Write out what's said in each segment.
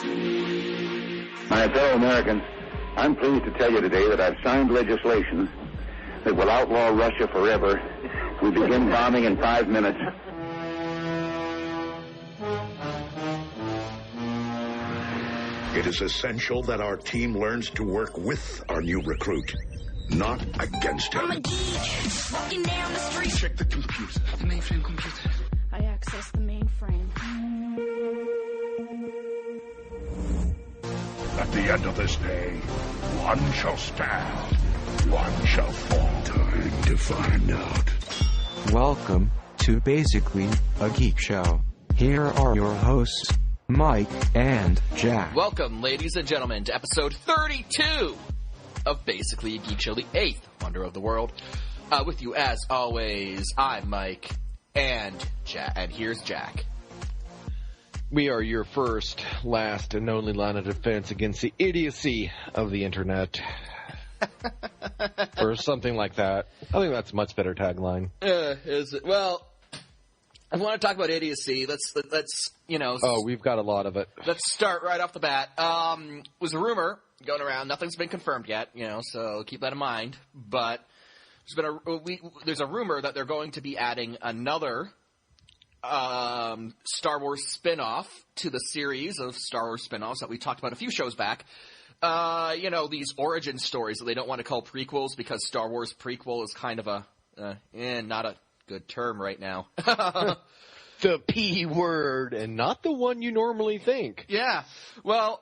My fellow Americans, I'm pleased to tell you today that I've signed legislation that will outlaw Russia forever. We begin bombing in 5 minutes. It is essential that our team learns to work with our new recruit, not against him. I'm a geek, walking down the street. Check the computer, the mainframe computer. I access the mainframe. At the end of this day, one shall stand, one shall fall. Time to find out. Welcome to Basically a Geek Show. Here are your hosts, Mike and Jack. Welcome, ladies and gentlemen, to episode 32 of Basically a Geek Show, the 8th wonder of the world. With you, as always, I'm Mike and Jack, and here's Jack. We are your first, last, and only line of defense against the idiocy of the internet. Or something like that. I think that's a much better tagline. Is it? Well, I want to talk about idiocy. Let's Oh, we've got a lot of it. Let's start right off the bat. Was a rumor going around. Nothing's been confirmed yet, so keep that in mind. But there's a rumor that they're going to be adding another Star Wars spin-off to the series of Star Wars spin-offs that we talked about a few shows back. These origin stories that they don't want to call prequels because Star Wars prequel is kind of not a good term right now. The P word, and not the one you normally think. Yeah. Well,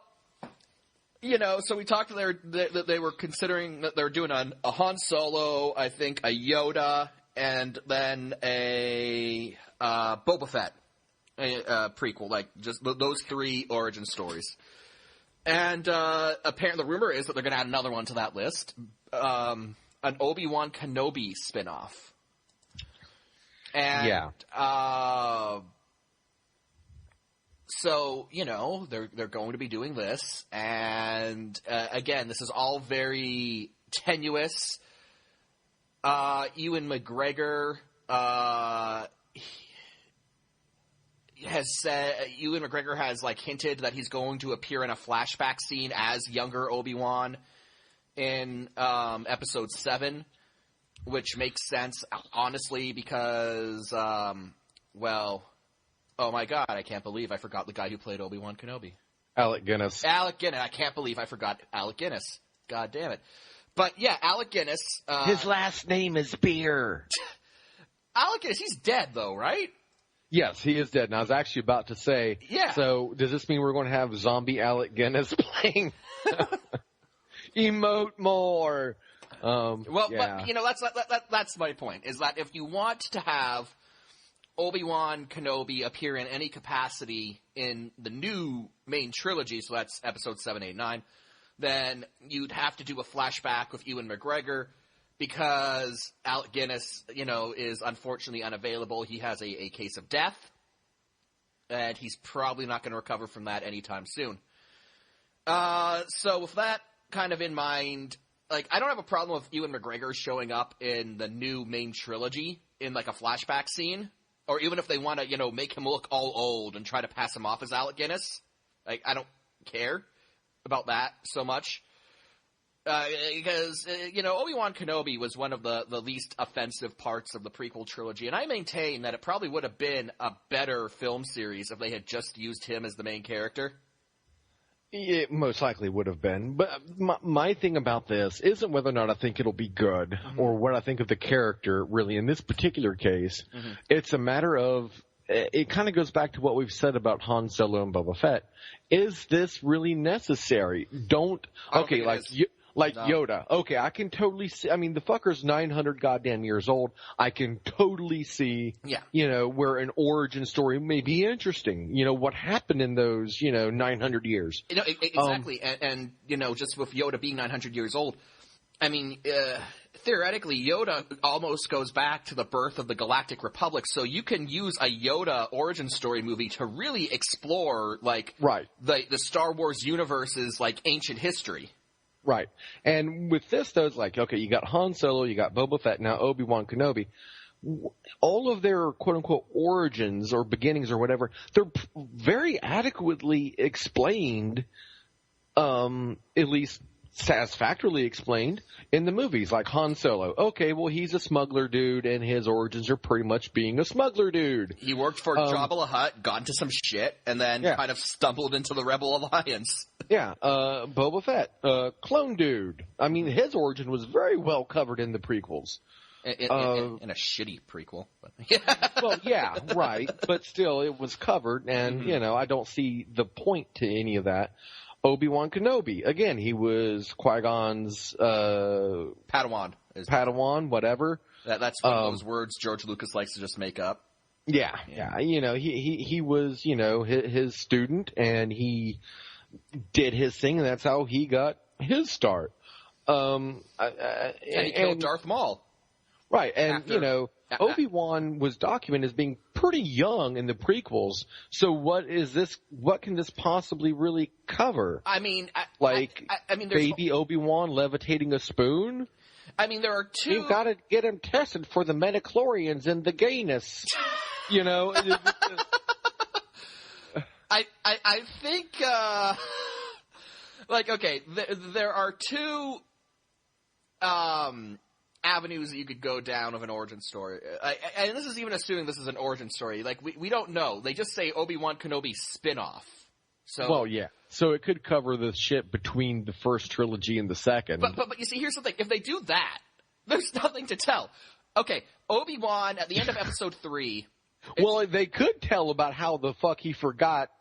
so we talked that they were considering that they're doing a Han Solo, I think a Yoda, and then a Boba Fett prequel, like just those three origin stories. And apparently the rumor is that they're going to add another one to that list, an Obi Wan Kenobi spinoff. And, yeah. So, they're going to be doing this, and again, this is all very tenuous. Ewan McGregor has hinted that he's going to appear in a flashback scene as younger Obi-Wan in episode 7, which makes sense, honestly, because, oh my god, I can't believe I forgot the guy who played Obi-Wan Kenobi. Alec Guinness. I can't believe I forgot Alec Guinness. God damn it. But yeah, Alec Guinness. His last name is Beer. Alec Guinness, he's dead though, right? Yes, he is dead. And I was actually about to say, yeah. So does this mean we're going to have zombie Alec Guinness playing Emote More? Yeah. But, that's my point, is that if you want to have Obi-Wan Kenobi appear in any capacity in the new main trilogy, so that's episode 7, 8, 9, then you'd have to do a flashback with Ewan McGregor, because Alec Guinness, is unfortunately unavailable. He has a case of death, and he's probably not going to recover from that anytime soon. So with that kind of in mind, I don't have a problem with Ewan McGregor showing up in the new main trilogy in, a flashback scene. Or even if they want to, make him look all old and try to pass him off as Alec Guinness. I don't care about that so much. Because, Obi-Wan Kenobi was one of the least offensive parts of the prequel trilogy. And I maintain that it probably would have been a better film series if they had just used him as the main character. It most likely would have been. But my thing about this isn't whether or not I think it'll be good, mm-hmm. or what I think of the character, really, in this particular case. Mm-hmm. It's a matter of, it kind of goes back to what we've said about Han Solo and Boba Fett. Is this really necessary? Like Yoda. Okay, I can totally see. I mean, the fucker's 900 goddamn years old. I can totally see, where an origin story may be interesting. What happened in those, 900 years. Exactly. And, just with Yoda being 900 years old, I mean, theoretically, Yoda almost goes back to the birth of the Galactic Republic. So you can use a Yoda origin story movie to really explore, the Star Wars universe's, ancient history. Right. And with this, though, it's okay, you got Han Solo, you got Boba Fett, now Obi Wan Kenobi. all of their quote-unquote origins or beginnings or whatever, they're very adequately explained, at least satisfactorily explained, in the movies. Like Han Solo. Okay, well, he's a smuggler dude, and his origins are pretty much being a smuggler dude. He worked for Jabba the Hutt, got into some shit, and then kind of stumbled into the Rebel Alliance. Yeah, Boba Fett, clone dude. I mean, his origin was very well covered in the prequels. In a shitty prequel. Well, yeah, right. But still, it was covered, and, I don't see the point to any of that. Obi Wan Kenobi. Again, he was Qui-Gon's Padawan, whatever. That's one of those words George Lucas likes to just make up. Yeah. He was, his student, and he did his thing, and that's how he got his start. And he killed Darth Maul. Right, and, Obi-Wan was documented as being pretty young in the prequels, so what can this possibly really cover? I mean... baby Obi-Wan levitating a spoon? I mean, there are two... You've got to get him tested for the midichlorians and the gayness. I think, there are two, avenues that you could go down of an origin story. And this is even assuming this is an origin story. Like, we don't know. They just say Obi-Wan Kenobi spin-off. So, well, yeah. So it could cover the shit between the first trilogy and the second. But you see, here's the thing. If they do that, there's nothing to tell. Okay, Obi-Wan, at the end of episode 3... Well, they could tell about how the fuck he forgot,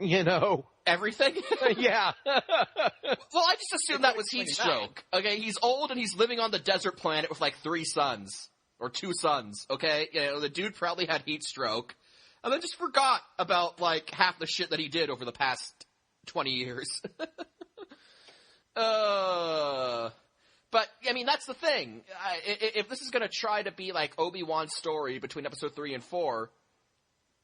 Everything? Yeah. Well, I just assumed that was heat stroke. Okay, he's old and he's living on the desert planet with like 3 sons. Or 2 sons, okay? The dude probably had heat stroke. And then just forgot about like half the shit that he did over the past 20 years. But, I mean, that's the thing. If this is going to try to be like Obi-Wan's story between episode 3 and 4,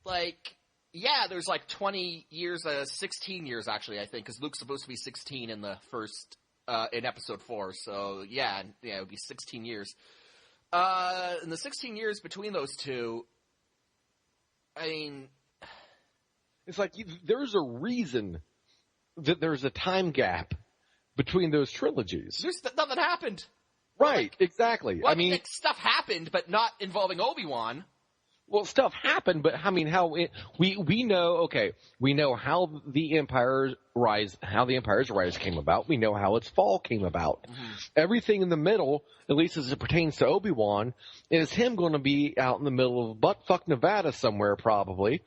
like... Yeah, there's like 20 years, 16 years actually, I think, because Luke's supposed to be 16 in the first, in episode 4, so yeah, it would be 16 years. In the 16 years between those two, I mean... It's like, there's a reason that there's a time gap between those trilogies. Nothing happened. Right, exactly. Well, I mean, stuff happened, but not involving Obi-Wan. Well, stuff happened, but I mean, we know how the Empire's Rise came about. We know how its fall came about. Mm-hmm. Everything in the middle, at least as it pertains to Obi-Wan, is him going to be out in the middle of buttfuck Nevada somewhere, probably.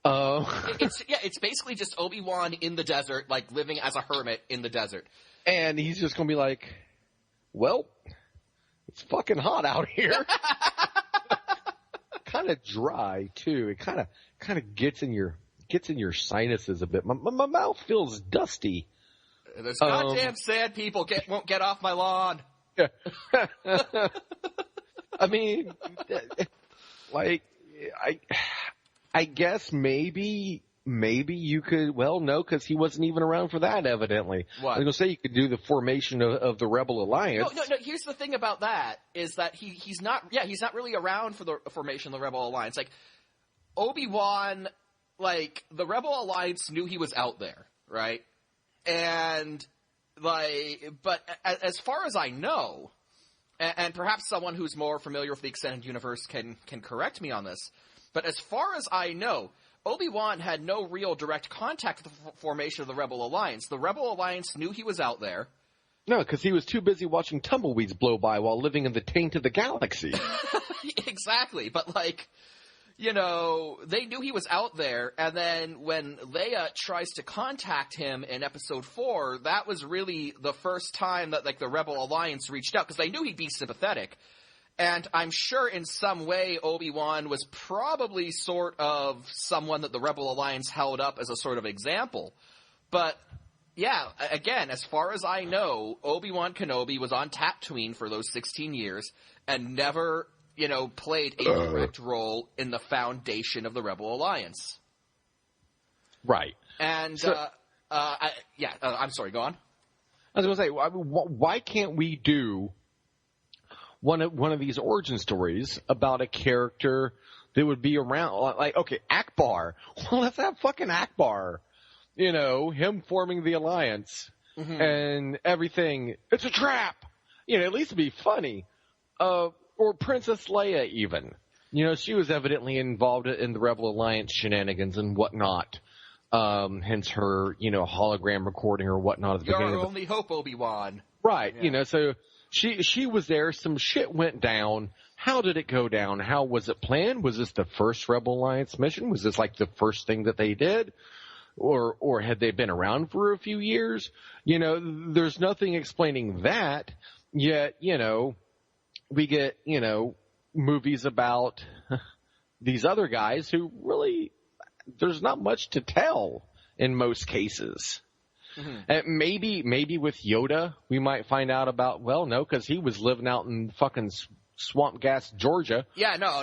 It's basically just Obi-Wan in the desert, like living as a hermit in the desert, and he's just going to be like, "Well, it's fucking hot out here." Kind of dry too. It kind of gets in your sinuses a bit. My mouth feels dusty. Those goddamn sad people won't get off my lawn. I mean, like I guess maybe you could. Well, no, because he wasn't even around for that. Evidently, what? I was gonna say you could do the formation of the Rebel Alliance. No. Here's the thing about that is that he's not really around for the formation of the Rebel Alliance. Like Obi-Wan, like the Rebel Alliance knew he was out there, right? And but as far as I know, and perhaps someone who's more familiar with the extended universe can correct me on this, but as far as I know, Obi-Wan had no real direct contact with the formation of the Rebel Alliance. The Rebel Alliance knew he was out there. No, because he was too busy watching tumbleweeds blow by while living in the taint of the galaxy. Exactly, but they knew he was out there, and then when Leia tries to contact him in episode 4, that was really the first time that the Rebel Alliance reached out, because they knew he'd be sympathetic. And I'm sure in some way Obi-Wan was probably sort of someone that the Rebel Alliance held up as a sort of example. But, yeah, again, as far as I know, Obi-Wan Kenobi was on Tatooine for those 16 years and never, played a direct role in the foundation of the Rebel Alliance. Right. And, I'm sorry, go on. I was going to say, why can't we do one of these origin stories about a character that would be around, like, okay, Akbar. Well, let's have fucking Akbar. You know, him forming the alliance and everything. It's a trap. You know, at least it'd be funny. Or Princess Leia, even. You know, she was evidently involved in the Rebel Alliance shenanigans and whatnot. Hence her, you know, hologram recording or whatnot at the beginning. Your only hope, Obi Wan. Right. Yeah. You know, so she was there. Some shit went down. How did it go down? How was it planned? Was this the first Rebel Alliance mission? Was this like the first thing that they did? Or had they been around for a few years? You know, there's nothing explaining that. Yet, you know, we get, you know, movies about these other guys who really, there's not much to tell in most cases. And maybe with Yoda, we might find out about, well, no, because he was living out in fucking Swamp Gas, Georgia. Yeah, no.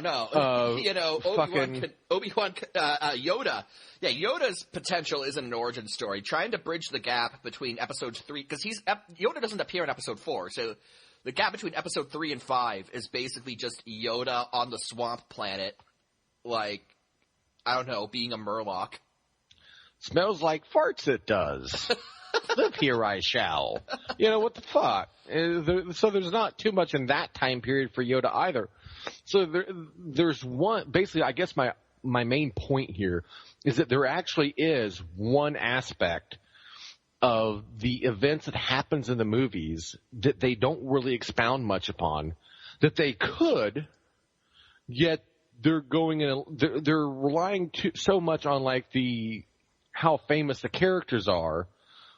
You know, Obi-Wan, Yoda. Yeah, Yoda's potential isn't an origin story. Trying to bridge the gap between episodes 3, because Yoda doesn't appear in episode 4, so the gap between episode 3 and 5 is basically just Yoda on the swamp planet, like, I don't know, being a Murloc. Smells like farts, it does. Live here I shall. You know, what the fuck? So there's not too much in that time period for Yoda either. So there's one, basically, I guess my main point here is that there actually is one aspect of the events that happens in the movies that they don't really expound much upon, that they could, yet they're they're relying so much on like how famous the characters are,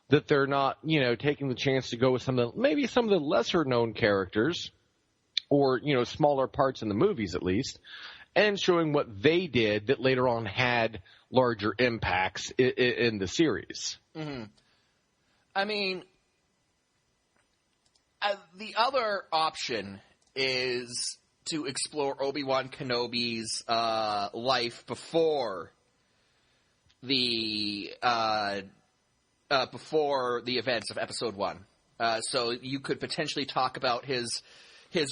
that they're not, you know, taking the chance to go with maybe some of the lesser known characters, or, you know, smaller parts in the movies at least, and showing what they did that later on had larger impacts in the series. I mean, the other option is to explore Obi-Wan Kenobi's life before the events of Episode 1. So you could potentially talk about his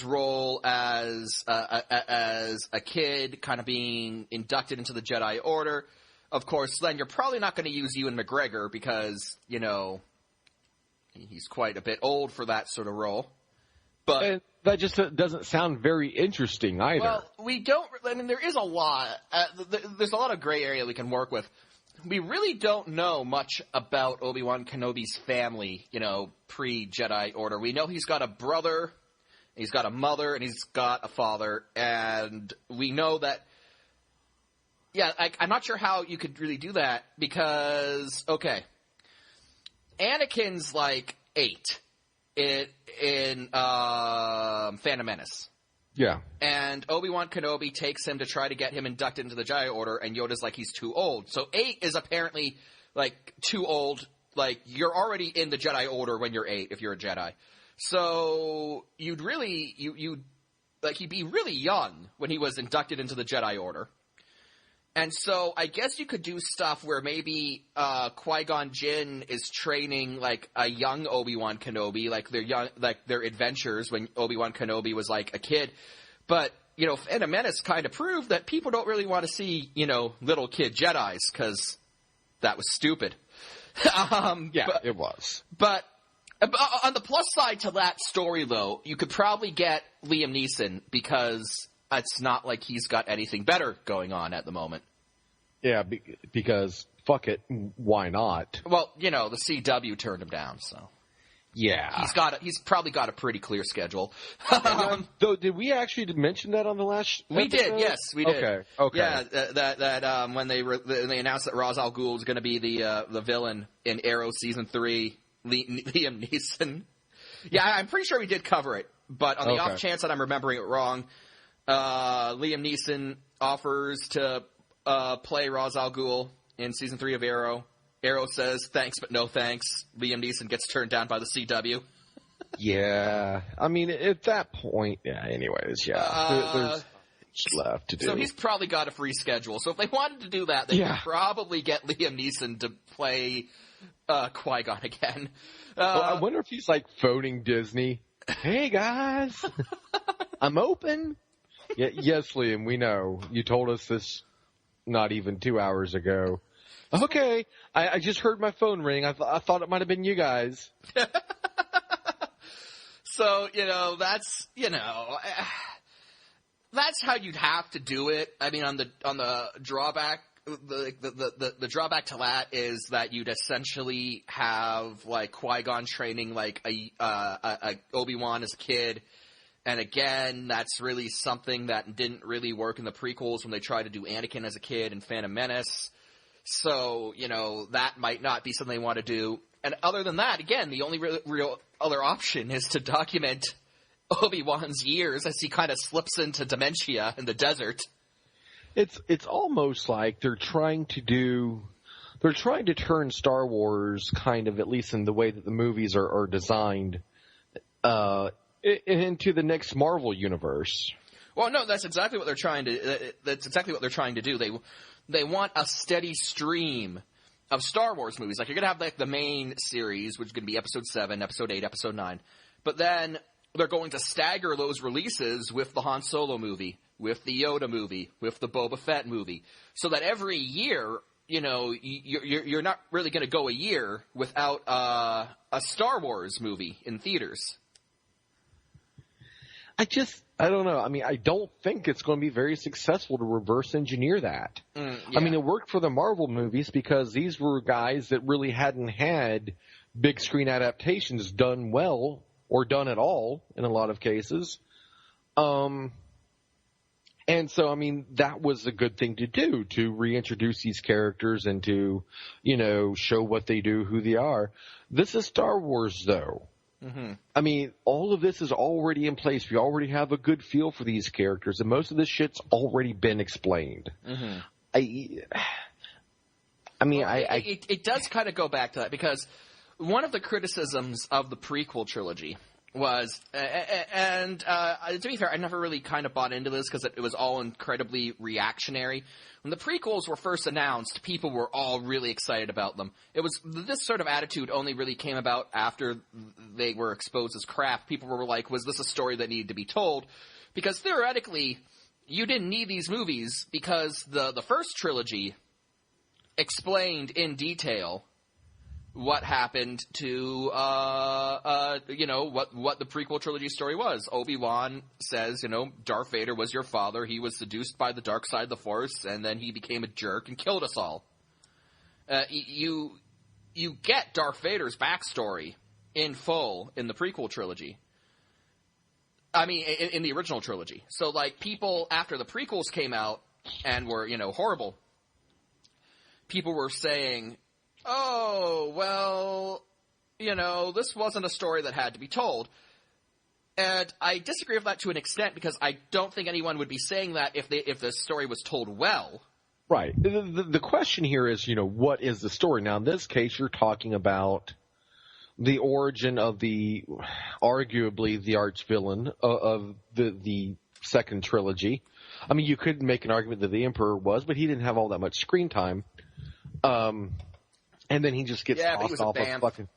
role as a kid, kind of being inducted into the Jedi Order. Of course, then you're probably not going to use Ewan McGregor because, you know, he's quite a bit old for that sort of role. But and that just doesn't sound very interesting either. Well, we don't. I mean, there is a lot. There's a lot of gray area we can work with. We really don't know much about Obi-Wan Kenobi's family, you know, pre-Jedi Order. We know he's got a brother, he's got a mother, and he's got a father. And we know that, yeah, I'm not sure how you could really do that because, okay, Anakin's like 8 in Phantom Menace. Yeah. And Obi-Wan Kenobi takes him to try to get him inducted into the Jedi Order, and Yoda's like, he's too old. So 8 is apparently, like, too old. Like, you're already in the Jedi Order when you're 8, if you're a Jedi. So you'd really, he'd be really young when he was inducted into the Jedi Order. And so I guess you could do stuff where maybe Qui-Gon Jinn is training like a young Obi-Wan Kenobi, like their adventures when Obi-Wan Kenobi was like a kid. But, you know, Phantom Menace kind of proved that people don't really want to see, you know, little kid Jedis because that was stupid. It was. But on the plus side to that story, though, you could probably get Liam Neeson because it's not like he's got anything better going on at the moment. Yeah, because fuck it, why not? Well, you know, the CW turned him down, so. Yeah. He's probably got a pretty clear schedule. Though, did we actually mention that on the last episode? We did, yes, we did. Okay. Yeah, that when they announced that Ra's al Ghul was going to be the villain in Arrow Season 3, Liam Neeson. Yeah, I'm pretty sure we did cover it, but on the off chance that I'm remembering it wrong, Liam Neeson offers to play Ra's al Ghul in Season 3 of Arrow. Arrow says, thanks, but no thanks. Liam Neeson gets turned down by the CW. Yeah. I mean, at that point, yeah, anyways, yeah. There's left to do. So he's probably got a free schedule. So if they wanted to do that, they could probably get Liam Neeson to play Qui-Gon again. I wonder if he's, like, phoning Disney. Hey, guys. I'm open. Yes, Liam, we know. You told us this not even 2 hours ago. Okay, I just heard my phone ring. I thought it might have been you guys. So, that's how you'd have to do it. I mean, on the drawback, the drawback to that is that you'd essentially have, like, Qui-Gon training, like, a Obi Wan as a kid. And again, that's really something that didn't really work in the prequels when they tried to do Anakin as a kid in Phantom Menace. So, that might not be something they want to do. And other than that, again, the only real other option is to document Obi-Wan's years as he kind of slips into dementia in the desert. It's almost like they're trying to turn Star Wars kind of, at least in the way that the movies are designed, into the next Marvel universe. Well, no, that's exactly what they're trying to do. They want a steady stream of Star Wars movies. Like, you're going to have, like, the main series, which is going to be Episode 7, Episode 8, Episode 9. But then they're going to stagger those releases with the Han Solo movie, with the Yoda movie, with the Boba Fett movie. So that every year, you're not really going to go a year without a Star Wars movie in theaters. I don't know. I mean, I don't think it's going to be very successful to reverse engineer that. Yeah. I mean, it worked for the Marvel movies because these were guys that really hadn't had big screen adaptations done well or done at all in a lot of cases. And so, I mean, that was a good thing to do, to reintroduce these characters and to, show what they do, who they are. This is Star Wars, though. Mm-hmm. I mean, all of this is already in place. We already have a good feel for these characters, and most of this shit's already been explained. Mm-hmm. It does kind of go back to that, because one of the criticisms of the prequel trilogy was, and to be fair, I never really kind of bought into this because it was all incredibly reactionary. When the prequels were first announced, people were all really excited about them. This sort of attitude only really came about after they were exposed as crap. People were like, was this a story that needed to be told? Because theoretically, you didn't need these movies because the first trilogy explained in detail what happened to, what the prequel trilogy story was. Obi-Wan says, Darth Vader was your father. He was seduced by the dark side of the Force, and then he became a jerk and killed us all. You get Darth Vader's backstory in full in the prequel trilogy. I mean, in the original trilogy. So, like, people, after the prequels came out and were, horrible, people were saying, oh, well, this wasn't a story that had to be told. And I disagree with that to an extent, because I don't think anyone would be saying that if the story was told well. Right. The question here is, what is the story? Now, in this case, you're talking about the origin of arguably the arch-villain of the second trilogy. I mean, you could make an argument that the Emperor was, but he didn't have all that much screen time. And then he just gets tossed off a fucking...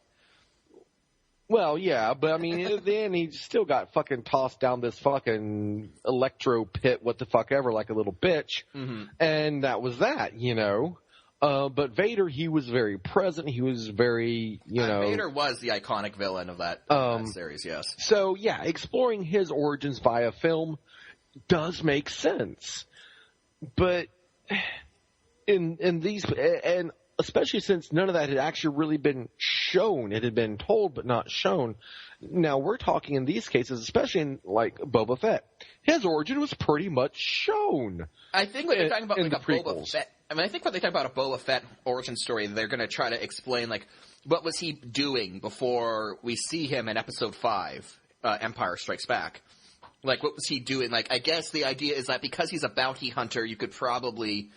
Well, yeah, but I mean, then he still got fucking tossed down this fucking electro pit, what the fuck ever, like a little bitch. Mm-hmm. And that was that, But Vader, he was very present. He was very, Vader was the iconic villain of that series, yes. So, yeah, exploring his origins via film does make sense. But in these... and especially since none of that had actually really been shown. It had been told but not shown. Now, we're talking in these cases, especially in, like, Boba Fett. His origin was pretty much shown. I think when they're talking about, like, a Boba Fett... I think when they talk about a Boba Fett origin story, they're going to try to explain, like, what was he doing before we see him in Episode 5, Empire Strikes Back. Like, what was he doing? Like, I guess the idea is that because he's a bounty hunter, you could probably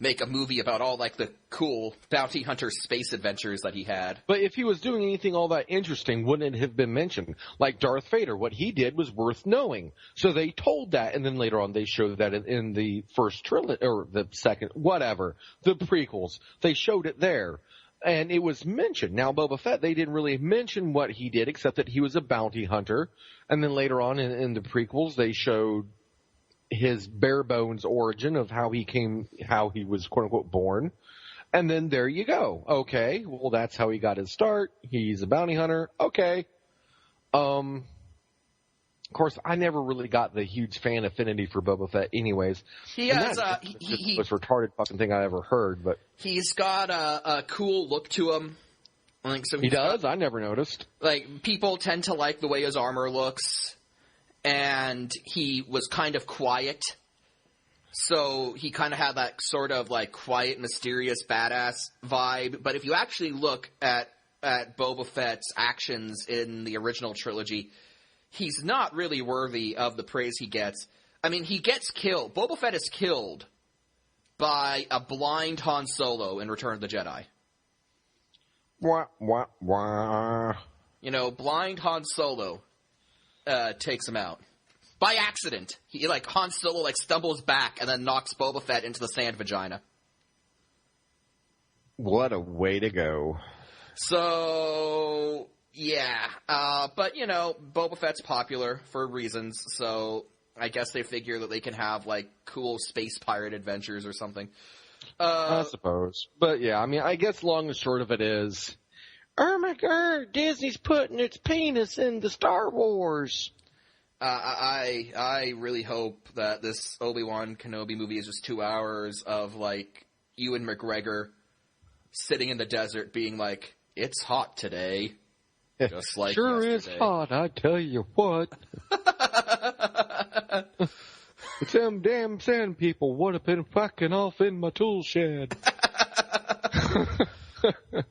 make a movie about all, like, the cool bounty hunter space adventures that he had. But if he was doing anything all that interesting, wouldn't it have been mentioned? Like Darth Vader, what he did was worth knowing. So they told that, and then later on they showed that in the first trilogy, or the second, whatever, the prequels. They showed it there. And it was mentioned. Now, Boba Fett, they didn't really mention what he did, except that he was a bounty hunter. And then later on in the prequels, they showed his bare bones origin of how he was quote unquote born. And then there you go. Okay, well, that's how he got his start. He's a bounty hunter. Okay. Of course, I never really got the huge fan affinity for Boba Fett anyways. He has the most retarded fucking thing I ever heard, but he's got a cool look to him. Like, so he does? I never noticed. Like, people tend to like the way his armor looks, and he was kind of quiet. So he kind of had that sort of like quiet, mysterious, badass vibe. But if you actually look at Boba Fett's actions in the original trilogy, he's not really worthy of the praise he gets. I mean, he gets killed. Boba Fett is killed by a blind Han Solo in Return of the Jedi. Wah, wah, wah. You know, blind Han Solo takes him out. By accident. Han Solo, stumbles back and then knocks Boba Fett into the sand vagina. What a way to go. So, yeah. But, Boba Fett's popular for reasons, so I guess they figure that they can have, cool space pirate adventures or something. I suppose. But, yeah, I mean, I guess long and short of it is, oh my god, Disney's putting its penis in the Star Wars. I really hope that this Obi Wan Kenobi movie is just 2 hours of, Ewan McGregor sitting in the desert being like, it's hot today. Just like sure yesterday. Is hot, I tell you what. It's them damn sand people would have been fucking off in my tool shed.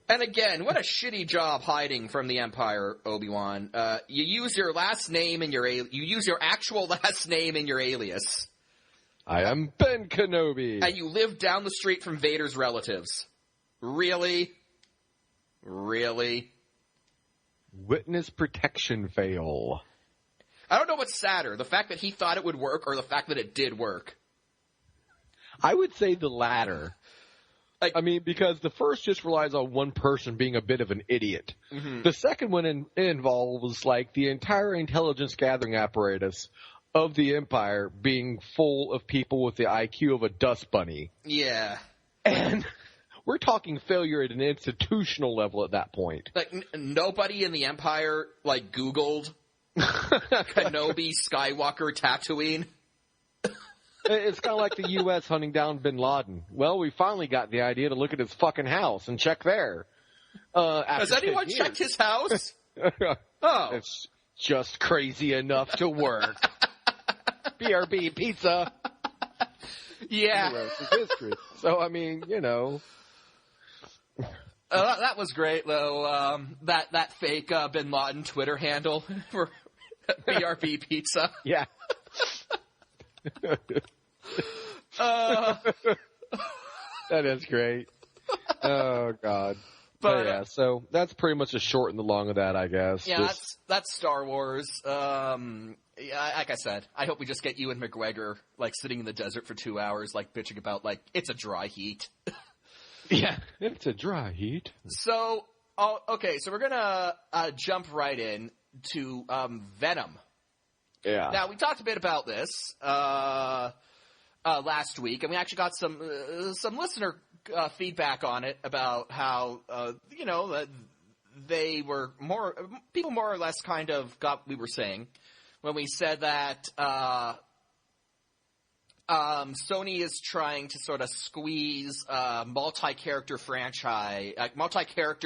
And again, what a shitty job hiding from the Empire, Obi-Wan. You use your last name in you use your actual last name in your alias. I am Ben Kenobi. And you live down the street from Vader's relatives. Really? Really? Witness protection fail. I don't know what's sadder, the fact that he thought it would work or the fact that it did work. I would say the latter. Because the first just relies on one person being a bit of an idiot. Mm-hmm. The second one involves, the entire intelligence gathering apparatus of the Empire being full of people with the IQ of a dust bunny. Yeah. And we're talking failure at an institutional level at that point. Nobody in the Empire, Googled Kenobi Skywalker Tatooine. It's kind of like the U.S. hunting down Bin Laden. Well, we finally got the idea to look at his fucking house and check there. Has anyone checked his house? Oh. It's just crazy enough to work. BRB pizza. Yeah. History. So, that was great, though. That fake Bin Laden Twitter handle for BRB pizza. Yeah. That is great. Oh God. But yeah, so that's pretty much the short and the long of that, I guess. Yeah, that's Star Wars. Yeah, like I said, I hope we just get Ewan McGregor sitting in the desert for 2 hours, bitching about it's a dry heat. Yeah, it's a dry heat. So, okay, so we're gonna jump right in to Venom. Yeah. Now, we talked a bit about this last week, and we actually got some listener feedback on it about how, they were people more or less kind of got what we were saying when we said that Sony is trying to sort of squeeze multi-character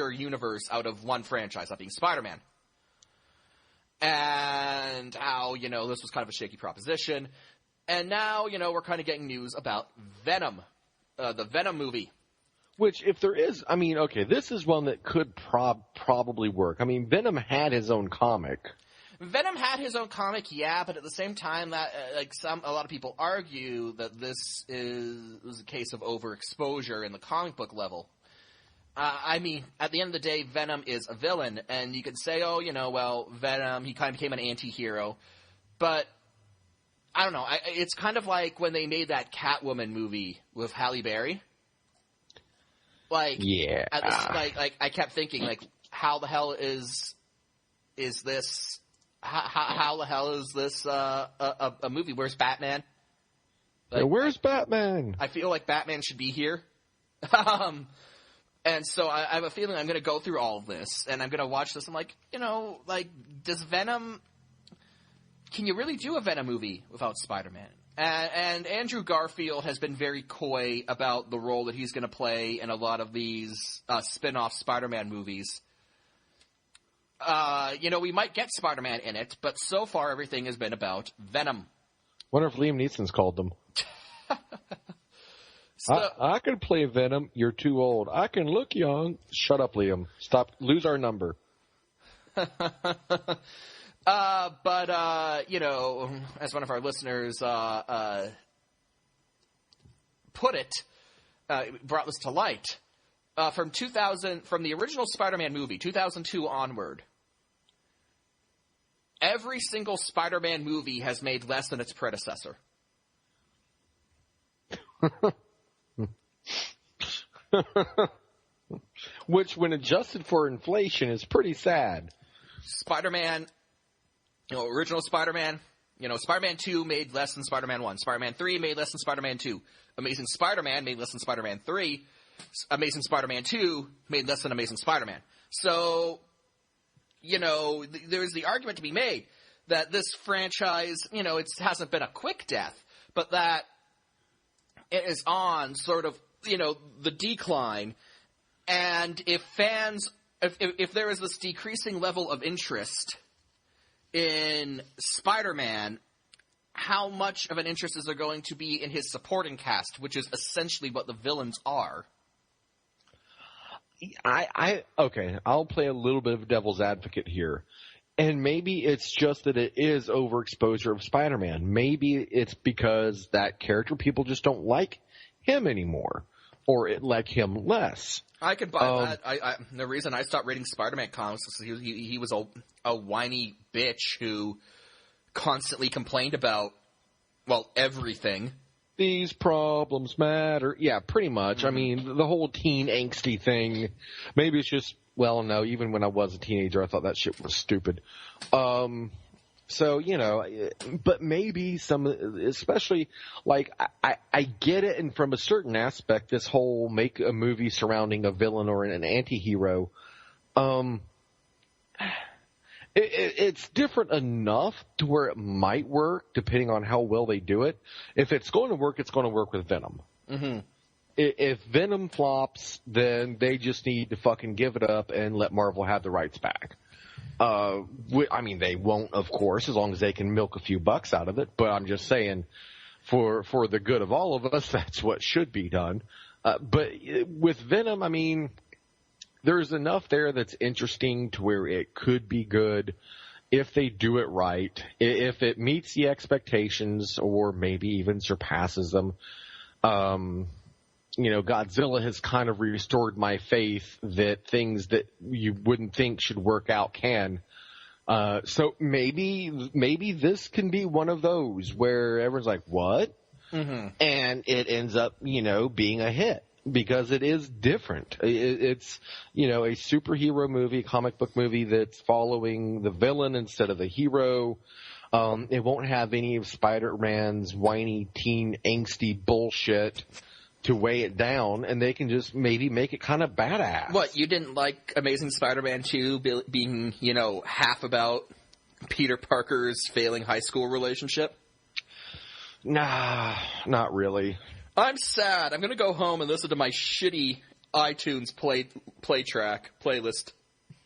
universe out of one franchise, that being Spider-Man. And how, this was kind of a shaky proposition. And now, we're kind of getting news about Venom, the Venom movie. Which, if there is, this is one that could probably work. Venom had his own comic. Venom had his own comic, yeah, but at the same time, that a lot of people argue that this is a case of overexposure in the comic book level. At the end of the day, Venom is a villain, and you could say, Venom, he kind of became an anti-hero. But, I don't know, it's kind of like when they made that Catwoman movie with Halle Berry. Like, yeah, I kept thinking, like, how the hell is this? How the hell is this a movie? Where's Batman? Like, where's Batman? I feel like Batman should be here. And so I have a feeling I'm going to go through all of this, and I'm going to watch this. I'm like, does Venom... Can you really do a Venom movie without Spider-Man? And Andrew Garfield has been very coy about the role that he's going to play in a lot of these spin-off Spider-Man movies. We might get Spider-Man in it, but so far everything has been about Venom. Wonder if Liam Neeson's called them. I can play Venom. You're too old. I can look young. Shut up, Liam. Stop. Lose our number. But as one of our listeners put it, brought this to light. From the original Spider-Man movie, 2002 onward, every single Spider-Man movie has made less than its predecessor. Which, when adjusted for inflation, is pretty sad. Spider-Man, original Spider-Man, Spider-Man 2 made less than Spider-Man 1. Spider-Man 3 made less than Spider-Man 2. Amazing Spider-Man made less than Spider-Man 3. Amazing Spider-Man 2 made less than Amazing Spider-Man. So, there's the argument to be made that this franchise, it hasn't been a quick death, but that it is on sort of, the decline. And if there is this decreasing level of interest in Spider-Man, how much of an interest is there going to be in his supporting cast, which is essentially what the villains are? Okay, I'll play a little bit of devil's advocate here. And maybe it's just that it is overexposure of Spider-Man. Maybe it's because that character, people just don't like him anymore. Or like him less. I could buy that. The reason I stopped reading Spider-Man comics is he was a whiny bitch who constantly complained about, everything. These problems matter. Yeah, pretty much. Mm-hmm. I mean, the whole teen angsty thing. Maybe it's just, no, even when I was a teenager, I thought that shit was stupid. So, but maybe especially, I get it, and from a certain aspect, this whole make a movie surrounding a villain or an anti-hero, it's different enough to where it might work, depending on how well they do it. If it's going to work, it's going to work with Venom. Mm-hmm. If Venom flops, then they just need to fucking give it up and let Marvel have the rights back. They won't, of course, as long as they can milk a few bucks out of it. But I'm just saying, for the good of all of us, that's what should be done. But with Venom, there's enough there that's interesting to where it could be good if they do it right. If it meets the expectations or maybe even surpasses them. Godzilla has kind of restored my faith that things that you wouldn't think should work out can. So maybe this can be one of those where everyone's like, what? Mm-hmm. And it ends up, being a hit because it is different. It's, a superhero movie, comic book movie that's following the villain instead of the hero. It won't have any of Spider-Man's whiny teen angsty bullshit to weigh it down, and they can just maybe make it kind of badass. What, you didn't like Amazing Spider-Man 2 being, half about Peter Parker's failing high school relationship? Nah, not really. I'm sad. I'm going to go home and listen to my shitty iTunes playlist.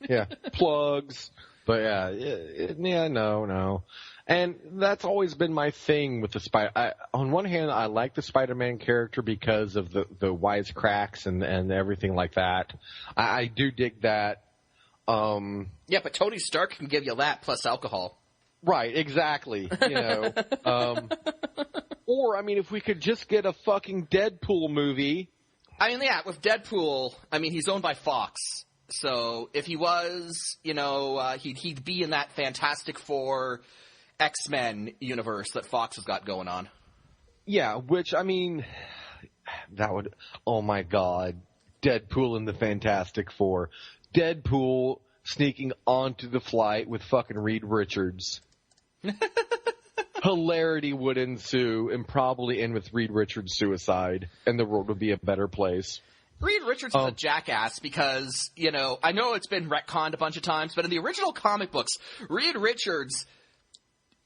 Yeah, plugs. But no. And that's always been my thing with the Spider. On one hand, I like the Spider-Man character because of the wisecracks and everything like that. I do dig that. Yeah, but Tony Stark can give you that plus alcohol. Right, exactly. Or, if we could just get a fucking Deadpool movie. With Deadpool, he's owned by Fox. So if he was, he'd be in that Fantastic Four X-Men universe that Fox has got going on. Yeah, which, that would, oh my God. Deadpool and the Fantastic Four. Deadpool sneaking onto the flight with fucking Reed Richards. Hilarity would ensue and probably end with Reed Richards' suicide, and the world would be a better place. Reed Richards is a jackass because, you know, I know it's been retconned a bunch of times, but in the original comic books, Reed Richards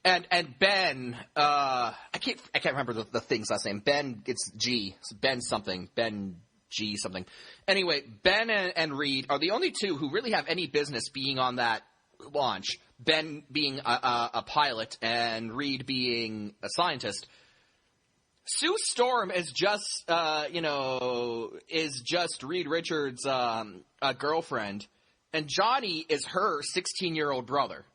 and Ben, I can't remember the thing's last name. Ben, it's G. It's Ben something. Ben G something. Anyway, Ben and Reed are the only two who really have any business being on that launch. Ben being a pilot and Reed being a scientist. Sue Storm is just, Reed Richards' girlfriend, and Johnny is her 16-year-old brother.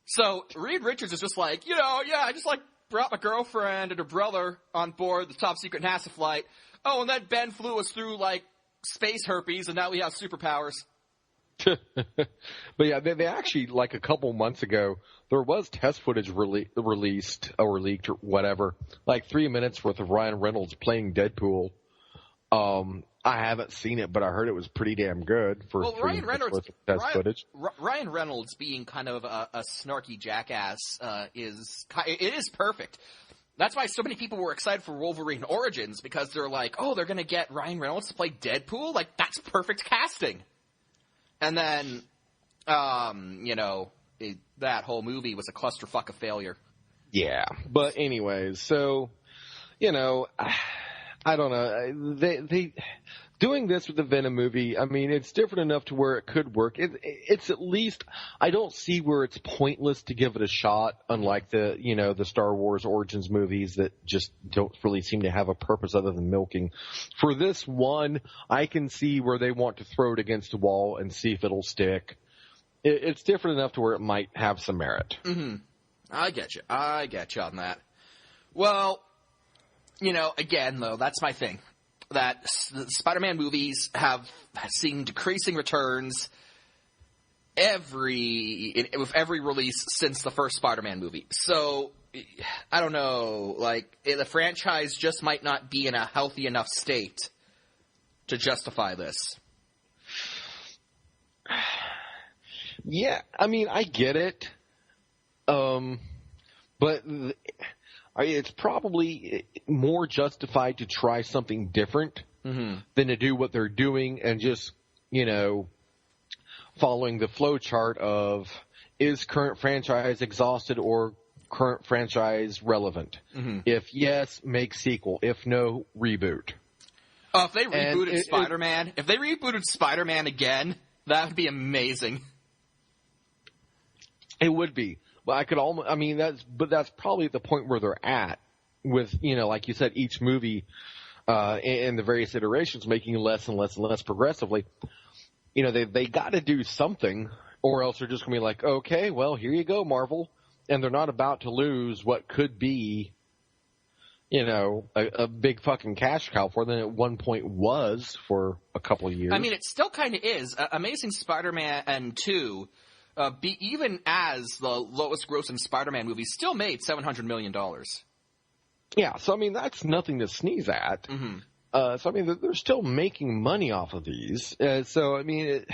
So Reed Richards is just like, I just brought my girlfriend and her brother on board the top secret NASA flight. Oh, and then Ben flew us through space herpes, and now we have superpowers. But yeah, they actually, a couple months ago, there was test footage released or leaked or whatever, 3 minutes worth of Ryan Reynolds playing Deadpool. I haven't seen it, but I heard it was pretty damn good for 3 minutes worth of test footage. Ryan Reynolds being kind of a snarky jackass it is perfect. That's why so many people were excited for Wolverine Origins, because they're like, oh, they're going to get Ryan Reynolds to play Deadpool? That's perfect casting. And then, that whole movie was a clusterfuck of failure. Yeah. But anyways, so, I don't know. They doing this with the Venom movie, I mean, it's different enough to where it could work. It's at least, I don't see where it's pointless to give it a shot, unlike the Star Wars Origins movies that just don't really seem to have a purpose other than milking. For this one, I can see where they want to throw it against the wall and see if it'll stick. It's different enough to where it might have some merit. Mm-hmm. I get you on that. Well, again, though, that's my thing. That the Spider-Man movies have seen decreasing returns with every release since the first Spider-Man movie. So, I don't know, the franchise just might not be in a healthy enough state to justify this. Yeah, I mean, I get it. But it's probably more justified to try something different than to do what they're doing and just, following the flow chart of is current franchise exhausted or current franchise relevant? Mm-hmm. If yes, make sequel. If no, reboot. Oh, if they rebooted Spider-Man, if they rebooted Spider-Man again, that would be amazing. It would be. But that's probably the point where they're at with, like you said, each movie and the various iterations making less and less and less progressively. They got to do something, or else they're just going to be like, okay, well, here you go, Marvel. And they're not about to lose what could be, a big fucking cash cow for them at one point was for a couple of years. I mean, it still kind of is. Amazing Spider-Man 2... even as the lowest grossing Spider-Man movie, still made $700 million. Yeah, so I mean, that's nothing to sneeze at. Mm-hmm. So I mean, they're still making money off of these. So I mean,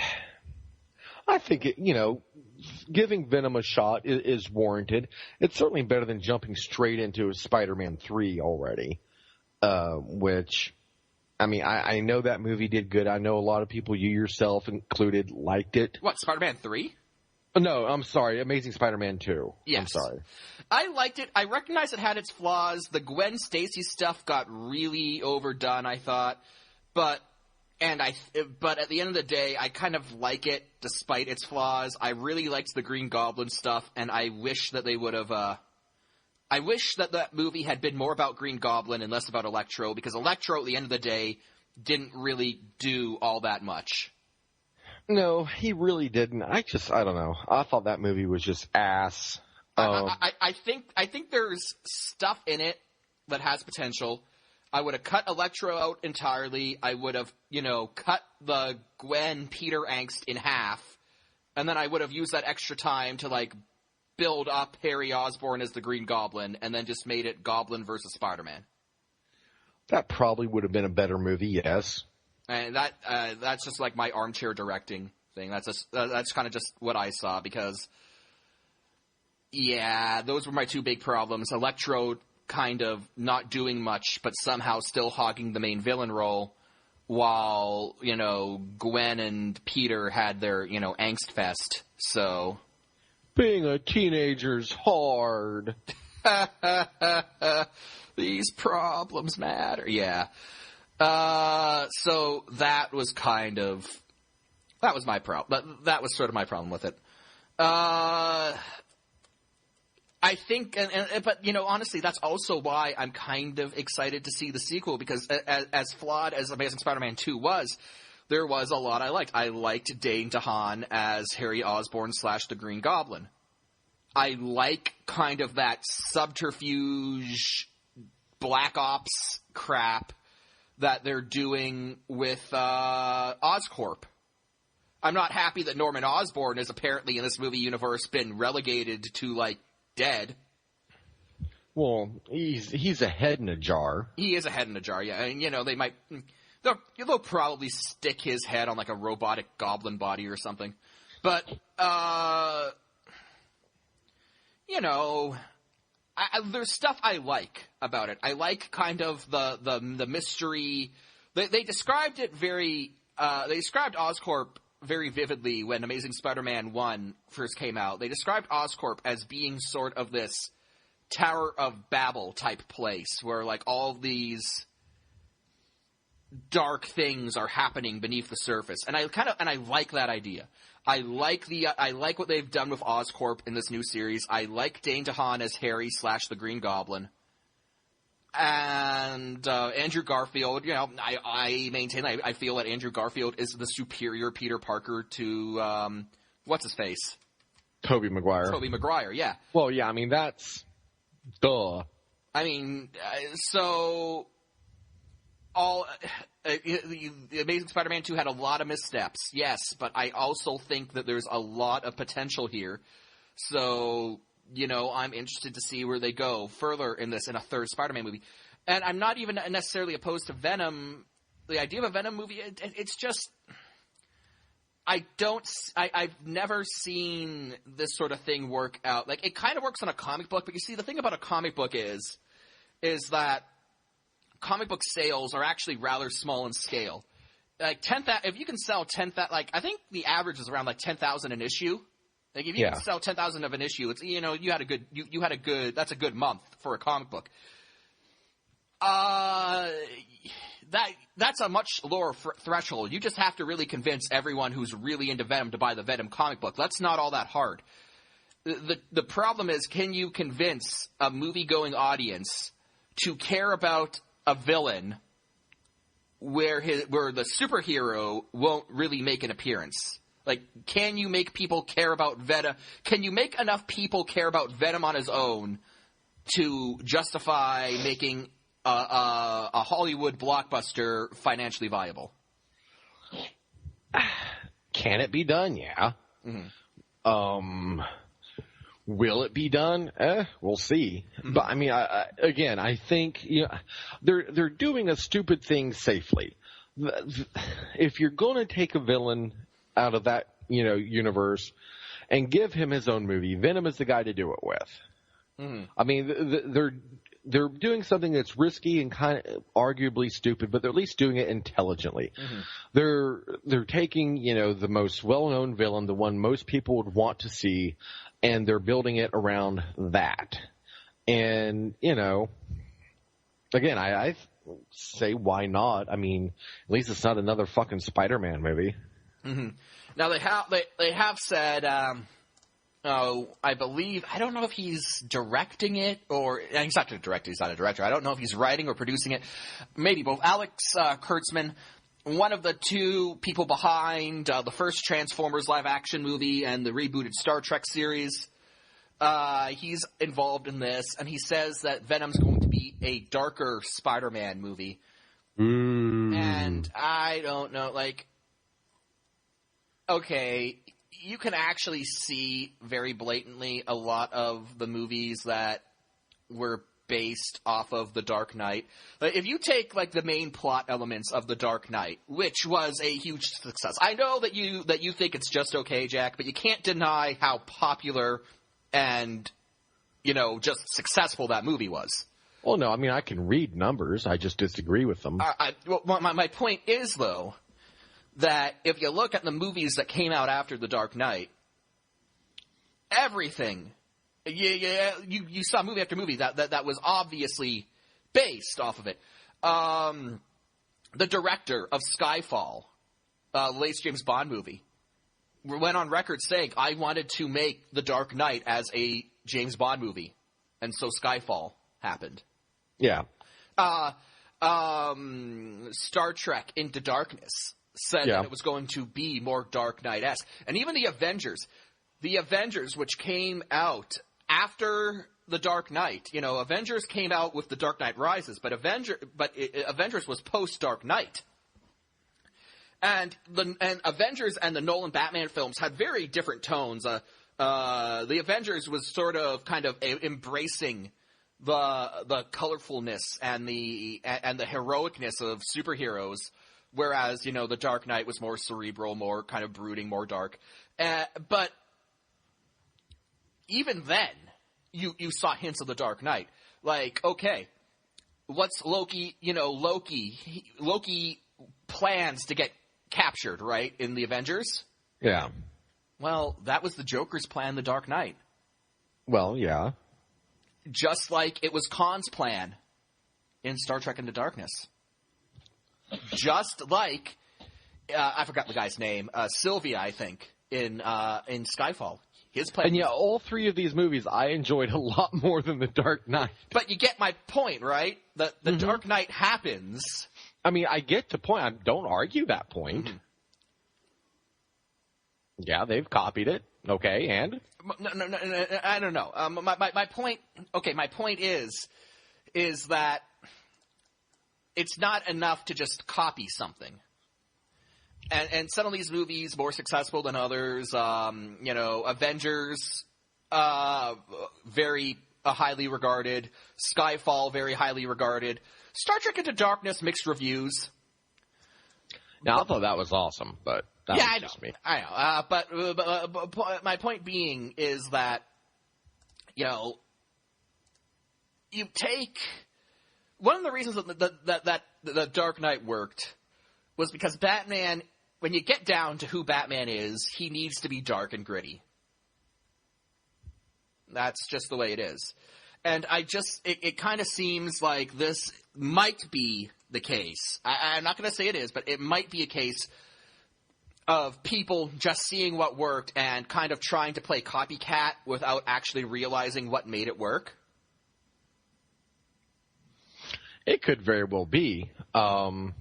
I think giving Venom a shot is warranted. It's certainly better than jumping straight into Spider-Man 3 already, which... I mean, I know that movie did good. I know a lot of people, you yourself included, liked it. What, Spider-Man 3? No, I'm sorry. Amazing Spider-Man 2. Yes. I'm sorry. I liked it. I recognize it had its flaws. The Gwen Stacy stuff got really overdone, I thought. But at the end of the day, I kind of like it despite its flaws. I really liked the Green Goblin stuff, and I wish that they would have... I wish that movie had been more about Green Goblin and less about Electro, because Electro, at the end of the day, didn't really do all that much. No, he really didn't. I don't know. I thought that movie was just ass. I think there's stuff in it that has potential. I would have cut Electro out entirely. I would have, cut the Gwen Peter angst in half, and then I would have used that extra time to, build up Harry Osborn as the Green Goblin, and then just made it Goblin versus Spider-Man. That probably would have been a better movie, yes. And that's just like my armchair directing thing. That's kind of just what I saw because, yeah, those were my two big problems. Electro kind of not doing much, but somehow still hogging the main villain role, while, you know, Gwen and Peter had their, you know, angst fest. So being a teenager's hard. These problems matter. Yeah. So that was my problem. That was sort of my problem with it. I think, but, you know, honestly, that's also why I'm kind of excited to see the sequel, because as flawed as Amazing Spider-Man 2 was, there was a lot I liked. I liked Dane DeHaan as Harry Osborn / the Green Goblin. I like kind of that subterfuge Black Ops crap that they're doing with Oscorp. I'm not happy that Norman Osborn is apparently in this movie universe been relegated to, like, dead. Well, he's a head in a jar. He is a head in a jar, yeah. And, you know, they'll probably stick his head on, like, a robotic goblin body or something. But, you know, there's stuff I like about it. I like kind of the mystery. They described it they described Oscorp very vividly when Amazing Spider-Man 1 first came out. They described Oscorp as being sort of this Tower of Babel type place where, like, all these dark things are happening beneath the surface. And I like that idea. I like what they've done with Oscorp in this new series. I like Dane DeHaan as Harry / the Green Goblin. And Andrew Garfield, you know, I maintain I feel that Andrew Garfield is the superior Peter Parker to what's his face? Tobey Maguire. Tobey Maguire, yeah. Well, yeah, I mean that's duh. I mean, so the Amazing Spider-Man 2 had a lot of missteps, yes, but I also think that there's a lot of potential here. So, you know, I'm interested to see where they go further in a third Spider-Man movie. And I'm not even necessarily opposed to Venom. The idea of a Venom movie, it's just, I've never seen this sort of thing work out. Like, it kind of works on a comic book, but you see, the thing about a comic book is that comic book sales are actually rather small in scale. Like, if you can sell 10,000, like, I think the average is around, like, 10,000 an issue. Like, if you can sell 10,000 of an issue, it's, you know, that's a good month for a comic book. That's a much lower threshold. You just have to really convince everyone who's really into Venom to buy the Venom comic book. That's not all that hard. The problem is, can you convince a movie-going audience to care about a villain where the superhero won't really make an appearance? Like, can you make people care about Venom? Can you make enough people care about Venom on his own to justify making a Hollywood blockbuster financially viable? Can it be done? Yeah. Mm-hmm. Will it be done? We'll see. Mm-hmm. But I mean, I think, you know, they're doing a stupid thing safely. If you're going to take a villain out of that, you know, universe and give him his own movie, Venom is the guy to do it with. Mm-hmm. I mean, they're doing something that's risky and kind of arguably stupid, but they're at least doing it intelligently. Mm-hmm. They're taking, you know, the most well-known villain, the one most people would want to see, and they're building it around that. And, you know, again, I say why not? I mean, at least it's not another fucking Spider-Man movie. Mm-hmm. Now they have said, I believe, I don't know if he's directing it or he's not a director. He's not a director. I don't know if he's writing or producing it. Maybe both. Alex Kurtzman, one of the two people behind the first Transformers live action movie and the rebooted Star Trek series, he's involved in this, and he says that Venom's going to be a darker Spider-Man movie. And I don't know, like, okay, you can actually see very blatantly a lot of the movies that were based off of The Dark Knight. If you take, like, the main plot elements of The Dark Knight, which was a huge success. I know that you think it's just okay, Jack, but you can't deny how popular and, just successful that movie was. Well, no, I mean, I can read numbers. I just disagree with them. My point is, though, that if you look at the movies that came out after The Dark Knight, everything, you saw movie after movie that was obviously based off of it. The director of Skyfall, the latest James Bond movie, went on record saying, I wanted to make The Dark Knight as a James Bond movie, and so Skyfall happened. Yeah. Star Trek Into Darkness said that it was going to be more Dark Knight-esque. And even the Avengers, which came out after The Dark Knight, Avengers came out with The Dark Knight Rises, but Avengers was post-Dark Knight. And Avengers and the Nolan Batman films had very different tones. The Avengers was sort of kind of embracing the colorfulness and the heroicness of superheroes, whereas The Dark Knight was more cerebral, more kind of brooding, more dark. But even then, you saw hints of The Dark Knight. Like, okay, what's Loki? Loki plans to get captured, right, in the Avengers? Yeah. Well, that was the Joker's plan, The Dark Knight. Well, yeah. Just like it was Khan's plan in Star Trek Into Darkness. Just like, I forgot the guy's name, Sylvia, I think, in Skyfall. His plan. And all three of these movies I enjoyed a lot more than The Dark Knight. But you get my point, right? The Dark Knight happens. I mean, I get the point. I don't argue that point. Mm-hmm. Yeah, they've copied it. Okay, and? No, I don't know. My point. Okay, my point is that it's not enough to just copy something. And some of these movies more successful than others. Avengers, very highly regarded. Skyfall, very highly regarded. Star Trek Into Darkness, mixed reviews. Now, I thought that was awesome, but that was just me. I know. But my point being is that, you take one of the reasons that the Dark Knight worked was because Batman, when you get down to who Batman is, he needs to be dark and gritty. That's just the way it is. And it kind of seems like this might be the case. I'm not going to say it is, but it might be a case of people just seeing what worked and kind of trying to play copycat without actually realizing what made it work. It could very well be. And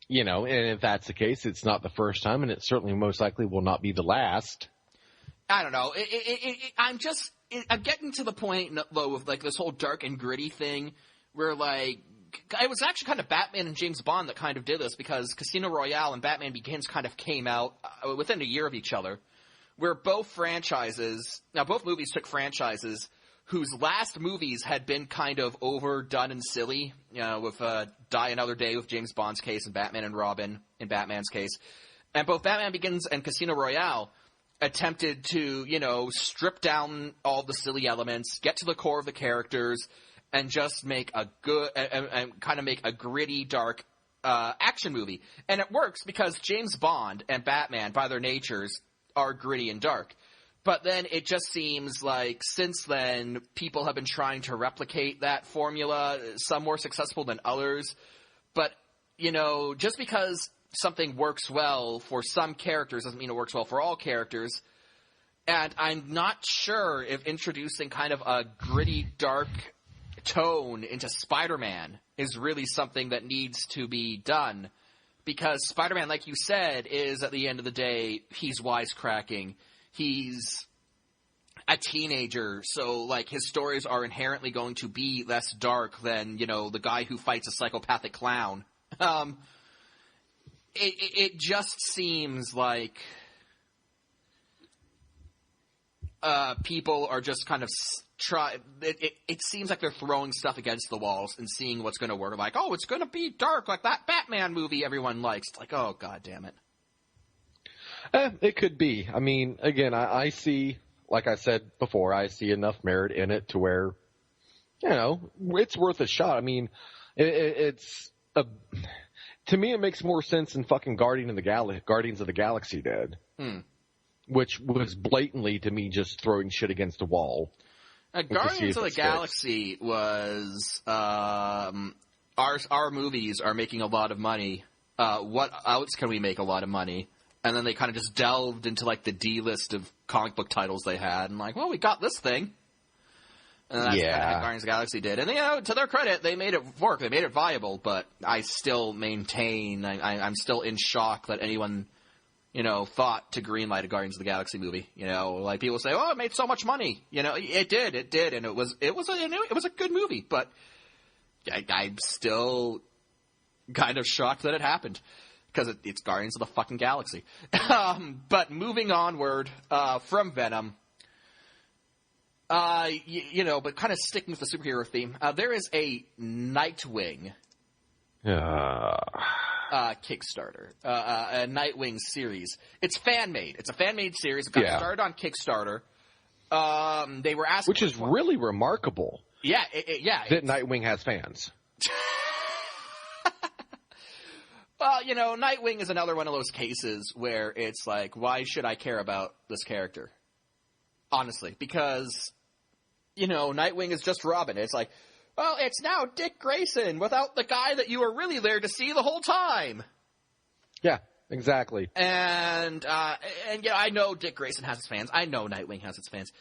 if that's the case, it's not the first time, and it certainly most likely will not be the last. I don't know. I'm getting to the point, though, of, like, this whole dark and gritty thing where, like, it was actually kind of Batman and James Bond that kind of did this, because Casino Royale and Batman Begins kind of came out within a year of each other, where both movies took franchises whose last movies had been kind of overdone and silly, with Die Another Day with James Bond's case and Batman and Robin in Batman's case. And both Batman Begins and Casino Royale attempted to, strip down all the silly elements, get to the core of the characters, and just make a good and kind of make a gritty, dark action movie. And it works because James Bond and Batman, by their natures, are gritty and dark. But then it just seems like since then, people have been trying to replicate that formula, some more successful than others. But, just because something works well for some characters doesn't mean it works well for all characters. And I'm not sure if introducing kind of a gritty, dark tone into Spider-Man is really something that needs to be done. Because Spider-Man, like you said, is at the end of the day, he's wisecracking. He's a teenager, so, like, his stories are inherently going to be less dark than, the guy who fights a psychopathic clown. It just seems like people are just kind of it seems like they're throwing stuff against the walls and seeing what's going to work. Like, oh, it's going to be dark like that Batman movie everyone likes. It's like, oh, God damn it. It could be. I mean, again, I see, like I said before, I see enough merit in it to where, it's worth a shot. I mean, to me, it makes more sense than fucking Guardians of the Galaxy did. Which was blatantly, to me, just throwing shit against the wall. Guardians of the Galaxy was, our movies are making a lot of money. What else can we make a lot of money? And then they kind of just delved into, like, the D list of comic book titles they had. And like, well, we got this thing. And that's kind of what Guardians of the Galaxy did. And, to their credit, they made it work. They made it viable. But I still maintain, I'm still in shock that anyone, thought to greenlight a Guardians of the Galaxy movie. Like, people say, oh, it made so much money. It did. And it was a good movie. But I'm still kind of shocked that it happened. Because it's Guardians of the fucking Galaxy. But moving onward from Venom, but kind of sticking with the superhero theme, there is a Nightwing Kickstarter, a Nightwing series. It's fan-made. It's a fan-made series. It got started on Kickstarter. They were asking, which is really remarkable. Yeah, that Nightwing has fans. Well, Nightwing is another one of those cases where it's like, why should I care about this character? Honestly, because, Nightwing is just Robin. It's like, well, it's now Dick Grayson without the guy that you were really there to see the whole time. Yeah, exactly. And I know Dick Grayson has his fans. I know Nightwing has its fans.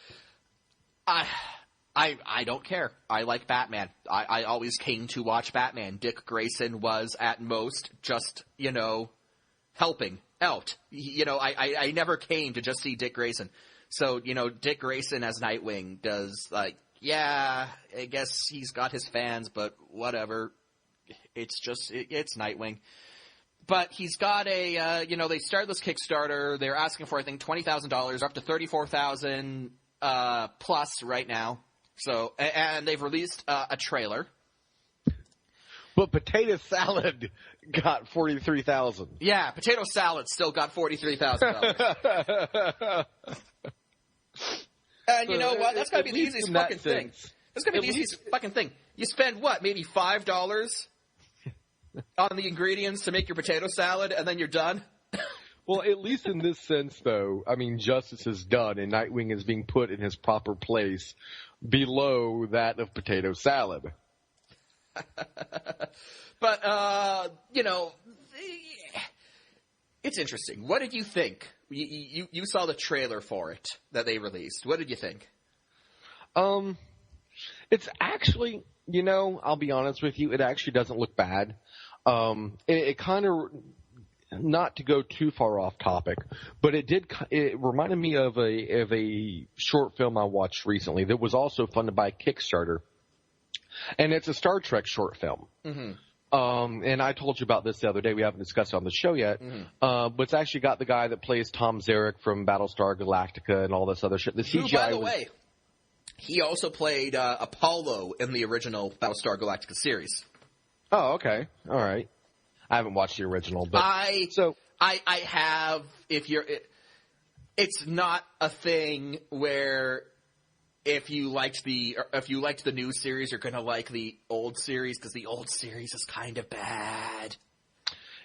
I don't care. I like Batman. I always came to watch Batman. Dick Grayson was at most just, helping out. I never came to just see Dick Grayson. So, Dick Grayson as Nightwing does, like, yeah, I guess he's got his fans, but whatever. It's Nightwing. But he's got they started this Kickstarter. They're asking for, I think, $20,000, up to $34,000 plus right now. So, and they've released a trailer. But Potato Salad got $43,000. Yeah, Potato Salad still got $43,000. And you know what? That's got to be the easiest fucking thing. That's going to be the easiest fucking thing. You spend, what, maybe $5 on the ingredients to make your potato salad, and then you're done? Well, at least in this sense, though, I mean, justice is done, and Nightwing is being put in his proper place below that of Potato Salad. But, it's interesting. What did you think? You saw the trailer for it that they released. What did you think? It's actually, I'll be honest with you, it actually doesn't look bad. It kind of, not to go too far off topic, but it reminded me of a short film I watched recently that was also funded by Kickstarter. And it's a Star Trek short film. Mm-hmm. And I told you about this the other day. We haven't discussed it on the show yet. Mm-hmm. But it's actually got the guy that plays Tom Zarek from Battlestar Galactica and all this other shit. The CGI by the way, he also played Apollo in the original Battlestar Galactica series. Oh, okay. All right. I haven't watched the original, but I have. It's not a thing where if you liked the new series, you're going to like the old series, because the old series is kind of bad.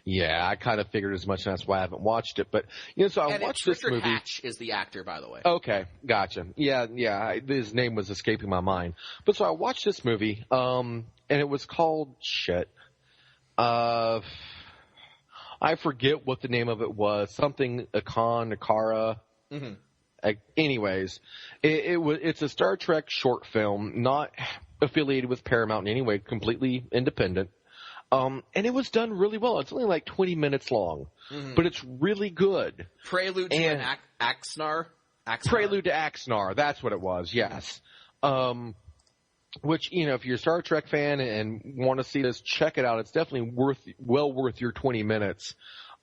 Yeah, I kind of figured as much, and that's why I haven't watched it. But so I watched this movie. Richard Hatch is the actor, by the way. Okay, gotcha. Yeah. His name was escaping my mind. But so I watched this movie, and it was called shit. I forget what the name of it was. Something Akara. Mm-hmm. Anyways, it's a Star Trek short film, not affiliated with Paramount in any way, completely independent. And it was done really well. It's only like 20 minutes long, mm-hmm. but it's really good. Prelude to Axanar? Prelude to Axanar, that's what it was, yes. Which, if you're a Star Trek fan and want to see this, check it out. It's definitely well worth your 20 minutes.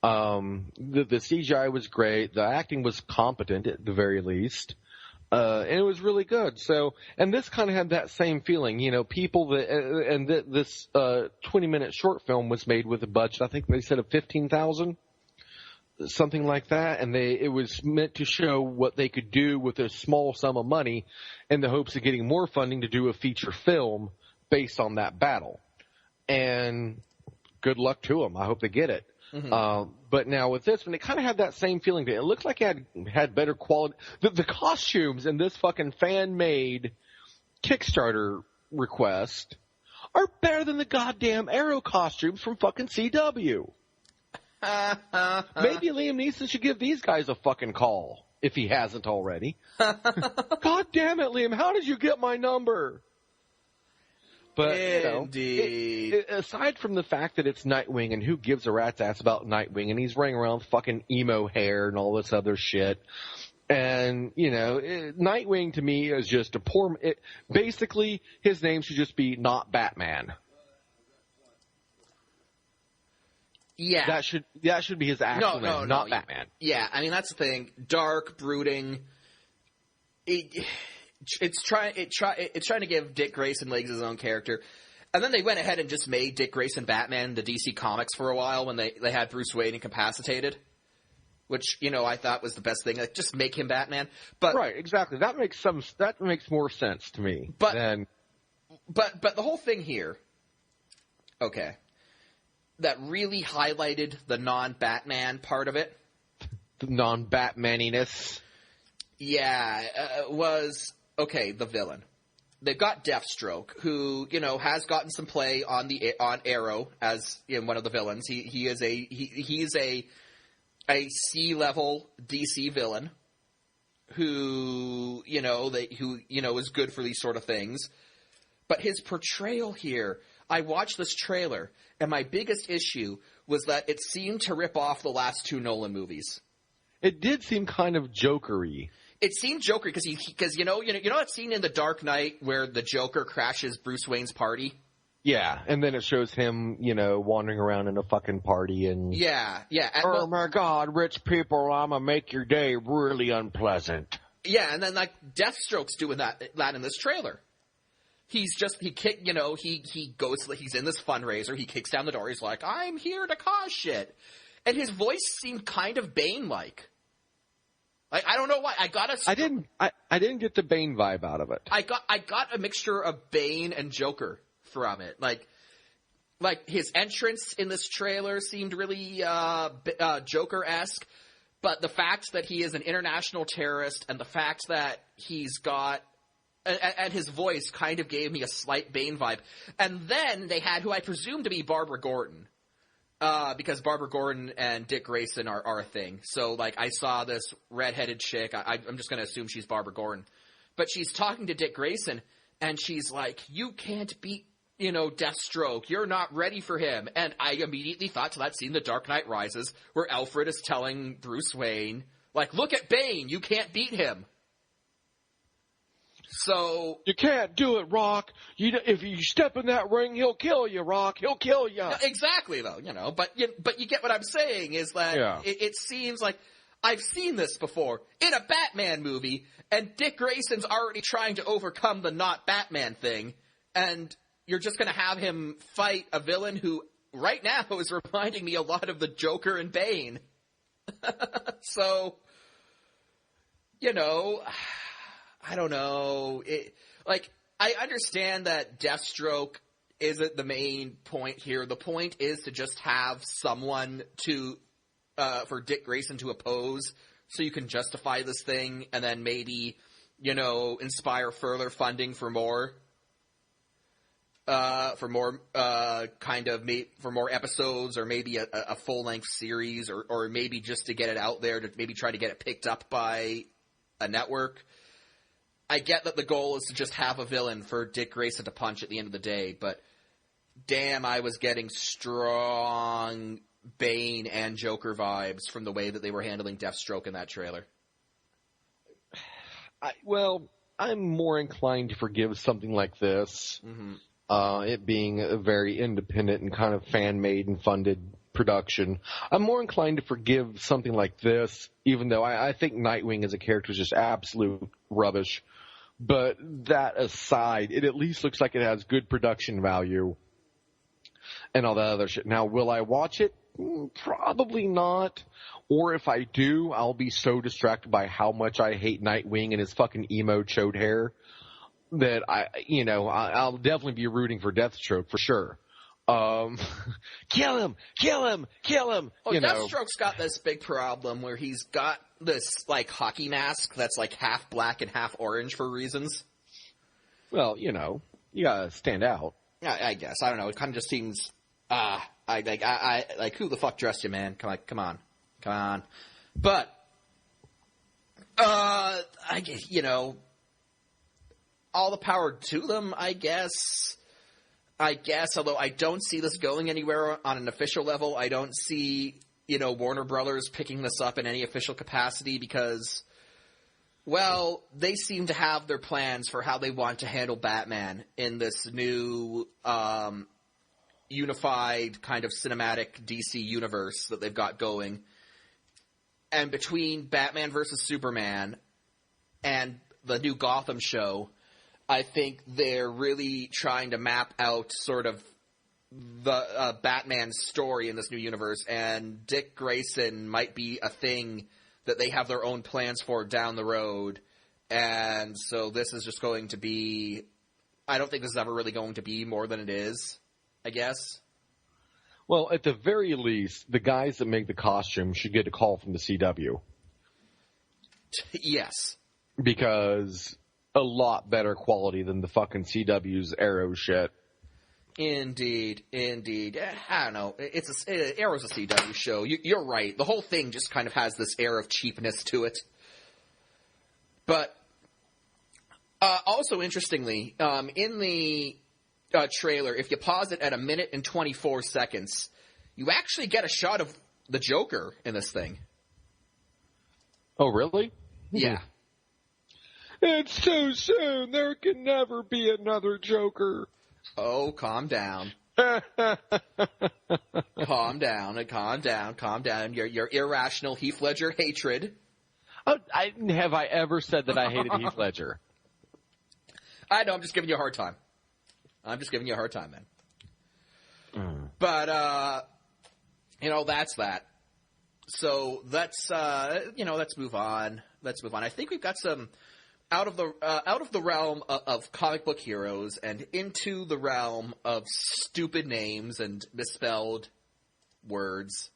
The CGI was great. The acting was competent at the very least. And it was really good. So, and this kind of had that same feeling, people that, this 20-minute short film was made with a budget, I think they said of $15,000, something like that. And it was meant to show what they could do with a small sum of money in the hopes of getting more funding to do a feature film based on that battle. And good luck to them. I hope they get it. Mm-hmm. But now with this one, it kind of had that same feeling. It looked like it had better quality. The costumes in this fucking fan-made Kickstarter request are better than the goddamn Arrow costumes from fucking CW. Maybe Liam Neeson should give these guys a fucking call, if he hasn't already. God damn it, Liam, how did you get my number? But, Indeed. Aside from the fact that it's Nightwing, and who gives a rat's ass about Nightwing, and he's running around with fucking emo hair and all this other shit. And, Nightwing to me is just a poor... basically, his name should just be not Batman. Yeah. That should be his actual name, not Batman. Yeah, I mean, that's the thing. Dark, brooding... It's trying to give Dick Grayson legs as his own character. And then they went ahead and just made Dick Grayson Batman the DC Comics for a while when they had Bruce Wayne incapacitated. Which, I thought was the best thing. Like, just make him Batman. But right, exactly. That makes more sense to me. But the whole thing here, okay, that really highlighted the non-Batman part of it. The non-Batmaniness. Yeah, was... Okay, the villain. They've got Deathstroke, who has gotten some play on Arrow as one of the villains. He is a C-level DC villain who is good for these sort of things. But his portrayal here, I watched this trailer, and my biggest issue was that it seemed to rip off the last two Nolan movies. It did seem kind of Joker-y. It seemed Joker because you know that scene in The Dark Knight where the Joker crashes Bruce Wayne's party? Yeah, and then it shows him, wandering around in a fucking party and... Yeah. Oh my God, rich people, I'm gonna make your day really unpleasant. Yeah, and then Deathstroke's doing that in this trailer. He's in this fundraiser, he kicks down the door, he's like, I'm here to cause shit. And his voice seemed kind of Bane-like. Like, I don't know why. I didn't get the Bane vibe out of it. I got a mixture of Bane and Joker from it. Like his entrance in this trailer seemed really Joker-esque, but the fact that he is an international terrorist and the fact that he's got and his voice kind of gave me a slight Bane vibe. And then they had who I presume to be Barbara Gordon. Because Barbara Gordon and Dick Grayson are a thing. So, I saw this redheaded chick. I'm just going to assume she's Barbara Gordon. But she's talking to Dick Grayson, and she's like, you can't beat, Deathstroke. You're not ready for him. And I immediately thought to that scene, The Dark Knight Rises, where Alfred is telling Bruce Wayne, look at Bane. You can't beat him. So you can't do it, Rock. If you step in that ring, he'll kill you, Rock. He'll kill you. Exactly, though. But you get what I'm saying is that it seems like I've seen this before in a Batman movie, and Dick Grayson's already trying to overcome the not Batman thing, and you're just going to have him fight a villain who right now is reminding me a lot of the Joker and Bane. So, I don't know. I understand that Deathstroke isn't the main point here. The point is to just have someone for Dick Grayson to oppose so you can justify this thing and then maybe, inspire further funding for more episodes or maybe a full-length series or maybe just to get it out there to maybe try to get it picked up by a network. I get that the goal is to just have a villain for Dick Grayson to punch at the end of the day, but damn, I was getting strong Bane and Joker vibes from the way that they were handling Deathstroke in that trailer. I'm more inclined to forgive something like this, it being a very independent and kind of fan-made and funded production, I'm more inclined to forgive something like this, even though I think Nightwing as a character is just absolute rubbish. But that aside, it at least looks like it has good production value and all that other shit. Now, will I watch it? Probably not. Or if I do, I'll be so distracted by how much I hate Nightwing and his fucking emo chode hair that I'll definitely be rooting for Deathstroke for sure. Kill him! Oh, Deathstroke's got this big problem where he's got this, like, hockey mask that's, like, half black and half orange for reasons. Well, you gotta stand out. Yeah, I guess. I don't know. It kind of just seems, who the fuck dressed you, man? Come on. But, I guess, all the power to them, I guess, although I don't see this going anywhere on an official level. I don't see, Warner Brothers picking this up in any official capacity because, well, they seem to have their plans for how they want to handle Batman in this new, unified kind of cinematic DC universe that they've got going. And between Batman versus Superman and the new Gotham show, I think they're really trying to map out sort of the Batman story in this new universe, and Dick Grayson might be a thing that they have their own plans for down the road. And so this is just going to be... I don't think this is ever really going to be more than it is, I guess. Well, at the very least, the guys that make the costume should get a call from the CW. Yes. Because a lot better quality than the fucking CW's Arrow shit. Indeed. I don't know. Arrow's a CW show. You're right. The whole thing just kind of has this air of cheapness to it. But also, interestingly, in the trailer, if you pause it at 1 minute and 24 seconds, you actually get a shot of the Joker in this thing. Oh, really? Yeah. It's too soon. There can never be another Joker. Oh, calm down. Calm down. Your irrational Heath Ledger hatred. Have I ever said that I hated Heath Ledger? I know, I'm just giving you a hard time. Man. But, that's that. So let's move on. I think we've got some out of the realm of comic book heroes and into the realm of stupid names and misspelled words.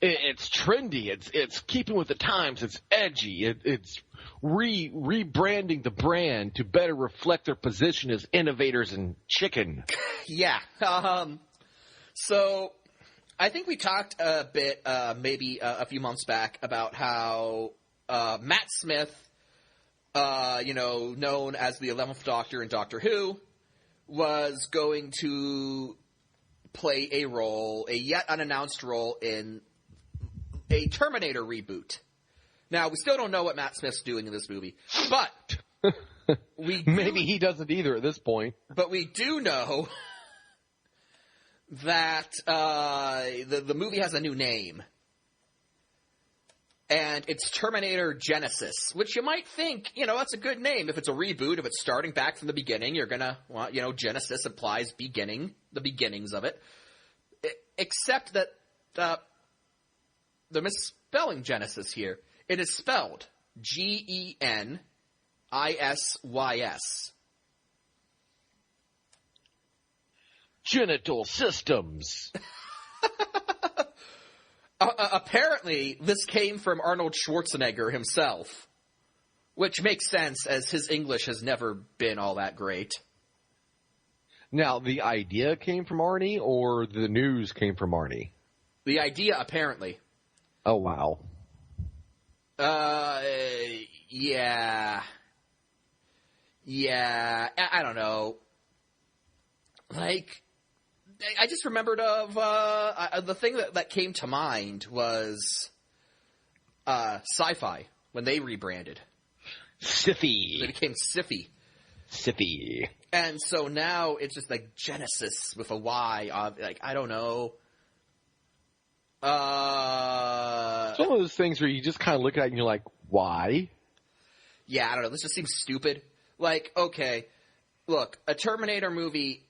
It's trendy. It's keeping with the times. It's edgy. It's rebranding the brand to better reflect their position as innovators in chicken. Yeah. So I think we talked a bit, maybe a few months back, about how Matt Smith, known as the 11th Doctor in Doctor Who, was going to play a yet unannounced role in a Terminator reboot. Now, we still don't know what Matt Smith's doing in this movie, but maybe he doesn't either at this point. But we do know that the movie has a new name, and it's Terminator Genesis, which you might think, that's a good name. If it's a reboot, if it's starting back from the beginning, you're gonna want, Genesis implies beginning, the beginnings of it. Except that the misspelling Genesis here. It is spelled Genisys. Genital systems. Apparently, this came from Arnold Schwarzenegger himself, which makes sense as his English has never been all that great. Now, the idea came from Arnie, or the news came from Arnie? The idea, apparently. Oh, wow. Yeah. I don't know. Like, I just remembered of, the thing that came to mind was, Sci-Fi, when they rebranded. Siffy. They became Siffy. Siffy. And so now it's just like Genesis with a Y. Like, I don't know. It's one of those things where you just kind of look at it and you're like, why? Yeah, I don't know. This just seems stupid. Like, okay, look, a Terminator movie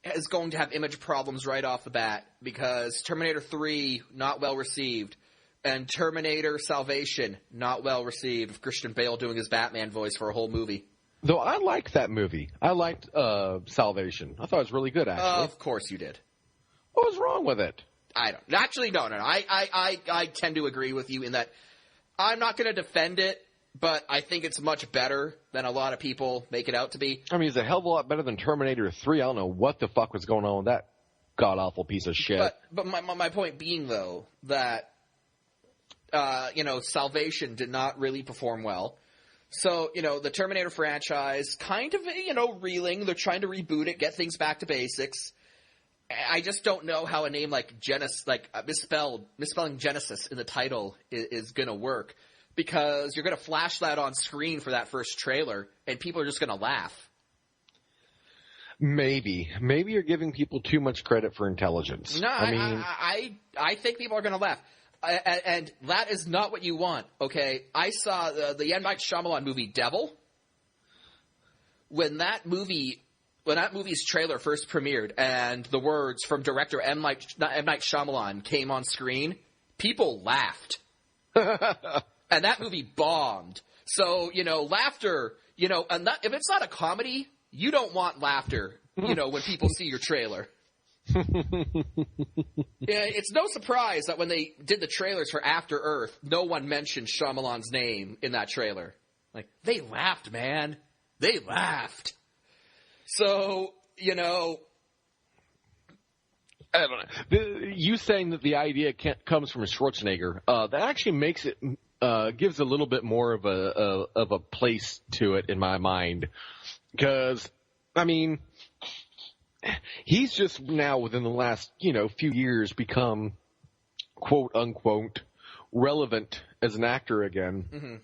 is going to have image problems right off the bat because Terminator 3, not well received, and Terminator Salvation, not well received, with Christian Bale doing his Batman voice for a whole movie. Though I liked that movie. I liked Salvation. I thought it was really good, actually. Of course you did. What was wrong with it? I don't. Actually, no. I tend to agree with you in that I'm not going to defend it, but I think it's much better than a lot of people make it out to be. I mean, it's a hell of a lot better than Terminator 3. I don't know what the fuck was going on with that god-awful piece of shit. But my point being, though, that, Salvation did not really perform well. So, the Terminator franchise kind of, reeling. They're trying to reboot it, get things back to basics. I just don't know how a name like misspelling Genesis in the title is going to work, because you're going to flash that on screen for that first trailer, and people are just going to laugh. Maybe you're giving people too much credit for intelligence. No, I think people are going to laugh. And that is not what you want, okay? I saw the M. Night Shyamalan movie Devil. When that movie's trailer first premiered and the words from director M. Night Shyamalan came on screen, people laughed. And that movie bombed. So, laughter, and if it's not a comedy, you don't want laughter, when people see your trailer. Yeah, it's no surprise that when they did the trailers for After Earth, no one mentioned Shyamalan's name in that trailer. Like, they laughed, man. They laughed. So, I don't know. You saying that the idea comes from Schwarzenegger, that actually makes it, gives a little bit more of a place to it in my mind. Because, he's just now within the last, few years become quote unquote relevant as an actor again. Mm-hmm.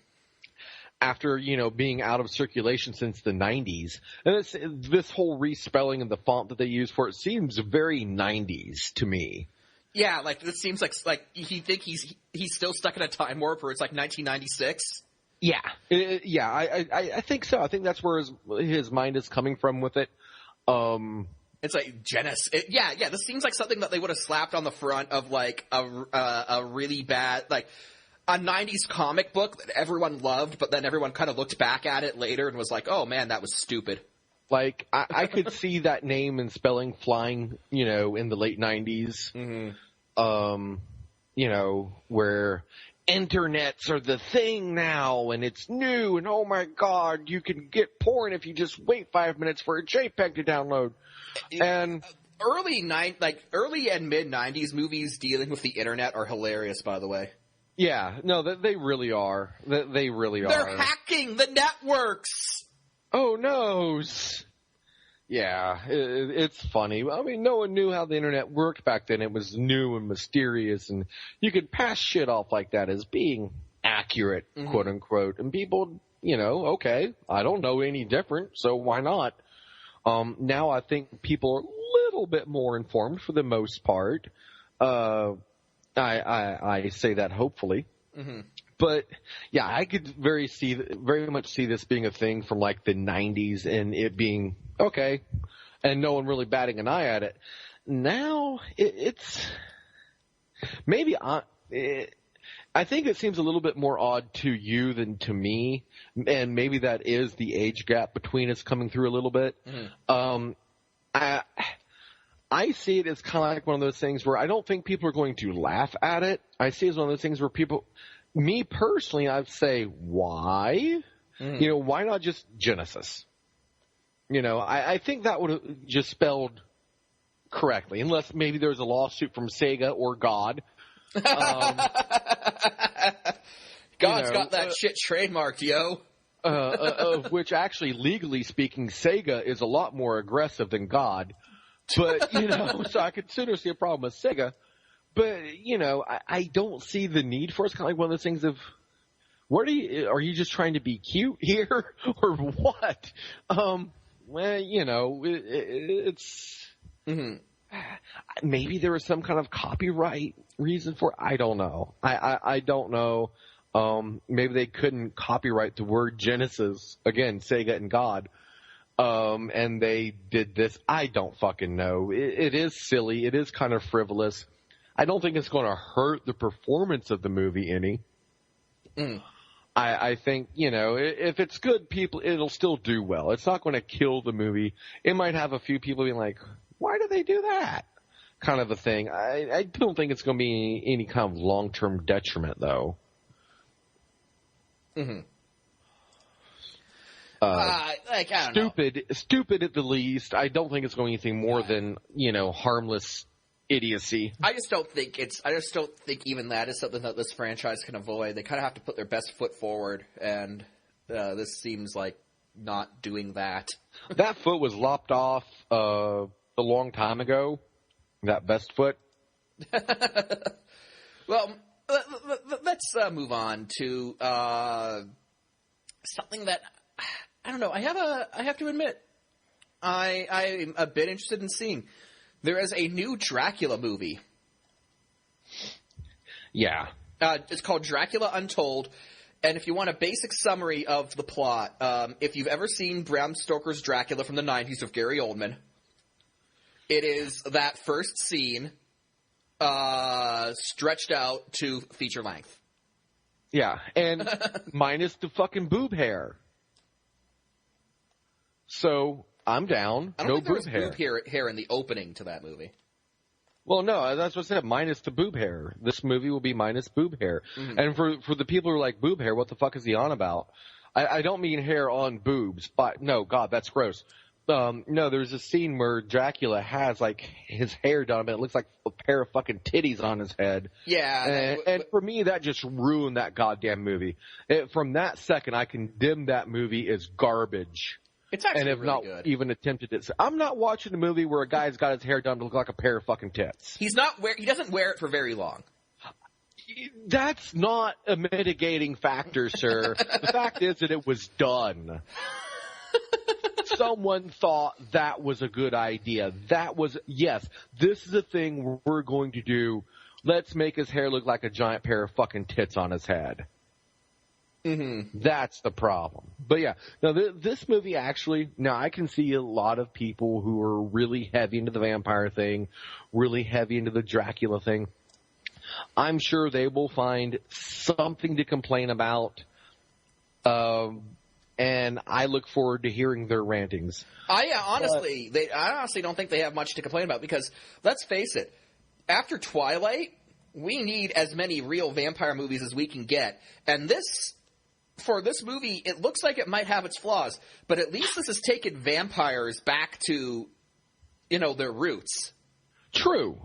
After, being out of circulation since the 90s. And this whole respelling of the font that they use for it seems very 90s to me. Yeah, this seems like you think he's still stuck in a time warp where it's like 1996. Yeah. I think so. I think that's where his mind is coming from with it. It's like Genesis. Yeah. This seems like something that they would have slapped on the front of a really bad a 90s comic book that everyone loved, but then everyone kind of looked back at it later and was like, "Oh man, that was stupid." I could see that name and spelling flying, in the late 90s. Mm-hmm. Where internets are the thing now, and it's new, and oh my god, you can get porn if you just wait 5 minutes for a JPEG to download. And early and mid 90s movies dealing with the internet are hilarious, by the way. Yeah, no, they really are. They really are. They're hacking the networks. Oh no. Yeah, it's funny. No one knew how the internet worked back then. It was new and mysterious, and you could pass shit off like that as being accurate, mm-hmm. quote unquote. And people, okay, I don't know any different, so why not? Now I think people are a little bit more informed for the most part. I say that hopefully. Mm-hmm. But yeah, I could very much see this being a thing from the 90s and it being okay, and no one really batting an eye at it. Now it's maybe I think it seems a little bit more odd to you than to me, and maybe that is the age gap between us coming through a little bit. Mm-hmm. I see it as kind of like one of those things where I don't think people are going to laugh at it. I see it as one of those things where me personally, I'd say, why? Mm. Why not just Genesis? I think that would have just spelled correctly, unless maybe there's a lawsuit from Sega or God. God's got that shit trademarked, yo. Of which, actually, legally speaking, Sega is a lot more aggressive than God. But, so I could sooner see a problem with Sega. But, I don't see the need for it. It's kind of like one of those things of, are you just trying to be cute here or what? Well, it's, mm-hmm. maybe there was some kind of copyright reason for it. I don't know. I don't know. Maybe they couldn't copyright the word Genesis, again, Sega and God, and they did this. I don't fucking know. It is silly. It is kind of frivolous. I don't think it's going to hurt the performance of the movie any. I think, if it's good, it'll still do well. It's not going to kill the movie. It might have a few people being like, why did they do that? Kind of a thing. I don't think it's going to be any kind of long-term detriment, though. Mm-hmm. I don't know. Stupid at the least. I don't think it's going anything more than, harmless idiocy. I just don't think even that is something that this franchise can avoid. They kind of have to put their best foot forward, and this seems like not doing that. That foot was lopped off a long time ago. That best foot. Well, let's move on to something that I don't know. I have to admit, I'm a bit interested in seeing. There is a new Dracula movie. Yeah. It's called Dracula Untold. And if you want a basic summary of the plot, if you've ever seen Bram Stoker's Dracula from the 90s with Gary Oldman, it is that first scene stretched out to feature length. Yeah, and minus the fucking boob hair. So I'm down. I don't think there was boob hair in the opening to that movie. Well, no, that's what I said, minus the boob hair. This movie will be minus boob hair. Mm-hmm. And for the people who are like, boob hair, what the fuck is he on about? I don't mean hair on boobs, but no, God, that's gross. No, there's a scene where Dracula has, like, his hair done, but it looks like a pair of fucking titties on his head. Yeah. And for me, that just ruined that goddamn movie. From that second, I condemn that movie as garbage. It's actually and have really not good. Even attempted it. I'm not watching a movie where a guy's got his hair done to look like a pair of fucking tits. He doesn't wear it for very long. That's not a mitigating factor, sir. The fact is that it was done. Someone thought that was a good idea. Yes, this is the thing we're going to do. Let's make his hair look like a giant pair of fucking tits on his head. Mm-hmm. That's the problem. But yeah, now this movie actually, now I can see a lot of people who are really heavy into the vampire thing, really heavy into the Dracula thing. I'm sure they will find something to complain about, and I look forward to hearing their rantings. I honestly don't think they have much to complain about because, let's face it, after Twilight, we need as many real vampire movies as we can get, and for this movie, it looks like it might have its flaws, but at least this has taken vampires back to, their roots. True.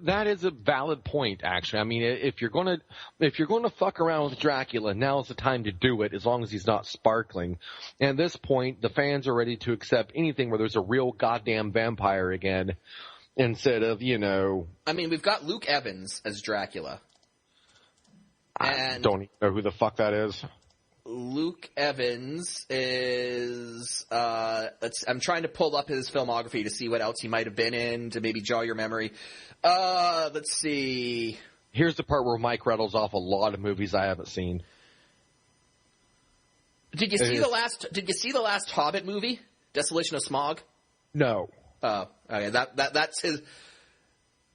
That is a valid point, actually. I mean, if you're going to fuck around with Dracula, now's the time to do it, as long as he's not sparkling. And at this point, the fans are ready to accept anything where there's a real goddamn vampire again, instead of, I mean, we've got Luke Evans as Dracula. I don't even know who the fuck that is. Luke Evans is, I'm trying to pull up his filmography to see what else he might have been in, to maybe jog your memory. Let's see. Here's the part where Mike rattles off a lot of movies I haven't seen. Did you see the last Hobbit movie? Desolation of Smaug? No. Oh, okay, that's his,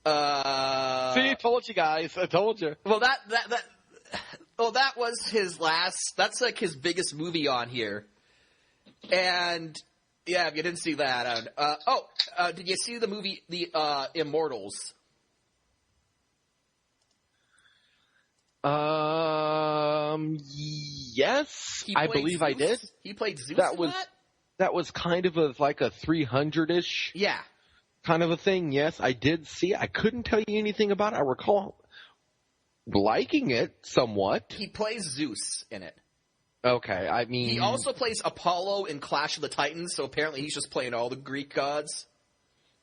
See, I told you guys. I told you. Well, that was his last. That's like his biggest movie on here, and yeah, if you didn't see that, did you see the movie The Immortals? Yes, I believe Zeus. I did. He played Zeus. That was kind of like a 300-ish, yeah, kind of a thing. Yes, I did see. I couldn't tell you anything about it. I recall liking it somewhat. He plays Zeus in it. Okay, I mean... He also plays Apollo in Clash of the Titans, so apparently he's just playing all the Greek gods.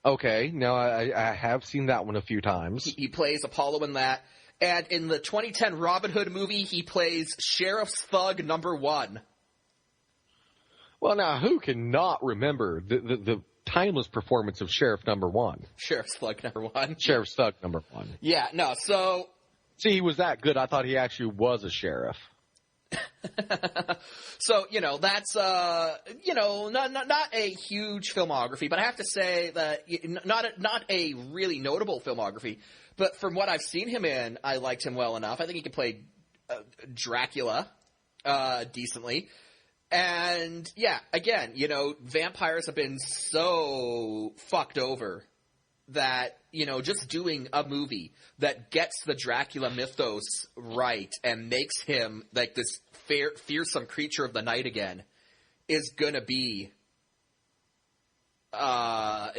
Okay, now I have seen that one a few times. He plays Apollo in that. And in the 2010 Robin Hood movie, he plays Sheriff's Thug #1. Well, now, who cannot remember the timeless performance of Sheriff Number 1. Sheriff Slug number 1. Sheriff Slug Number 1. Yeah, no, so... See, he was that good, I thought he actually was a sheriff. So, that's, not a huge filmography, but I have to say that not a really notable filmography, but from what I've seen him in, I liked him well enough. I think he could play Dracula decently. And, yeah, again, vampires have been so fucked over that, just doing a movie that gets the Dracula mythos right and makes him like this fearsome creature of the night again is going to be a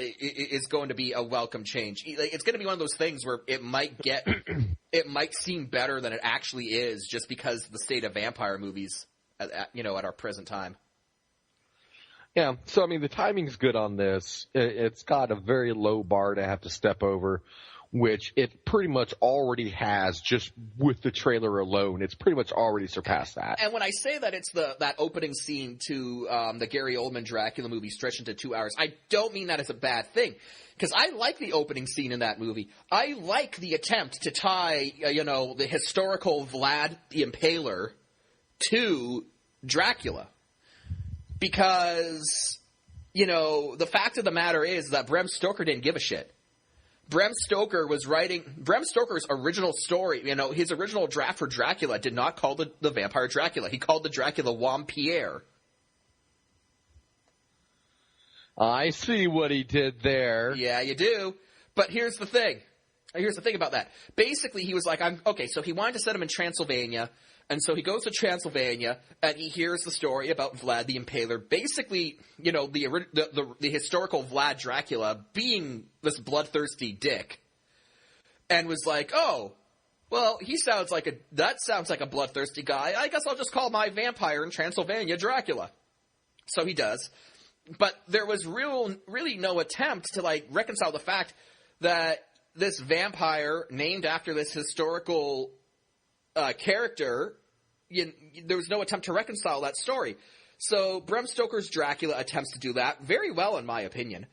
welcome change. It's going to be one of those things where it might seem better than it actually is just because of the state of vampire movies at our present time. Yeah, so, the timing's good on this. It's got a very low bar to have to step over, which it pretty much already has just with the trailer alone. It's pretty much already surpassed that. And when I say that it's that opening scene to the Gary Oldman Dracula movie stretched into 2 hours, I don't mean that as a bad thing. Because I like the opening scene in that movie. I like the attempt to tie, the historical Vlad the Impaler to Dracula. Because, the fact of the matter is that Bram Stoker didn't give a shit. Bram Stoker's original story, his original draft for Dracula did not call the vampire Dracula. He called the Dracula Wampierre. I see what he did there. Yeah, you do. But here's the thing. Here's the thing about that. Basically, he was like, so he wanted to set him in Transylvania. And so he goes to Transylvania, and he hears the story about Vlad the Impaler. Basically, the historical Vlad Dracula being this bloodthirsty dick, and was like, "Oh, well, that sounds like a bloodthirsty guy. I guess I'll just call my vampire in Transylvania Dracula." So he does, but there was really no attempt to reconcile the fact that this vampire named after this historical character, there was no attempt to reconcile that story. So Bram Stoker's Dracula attempts to do that very well, in my opinion.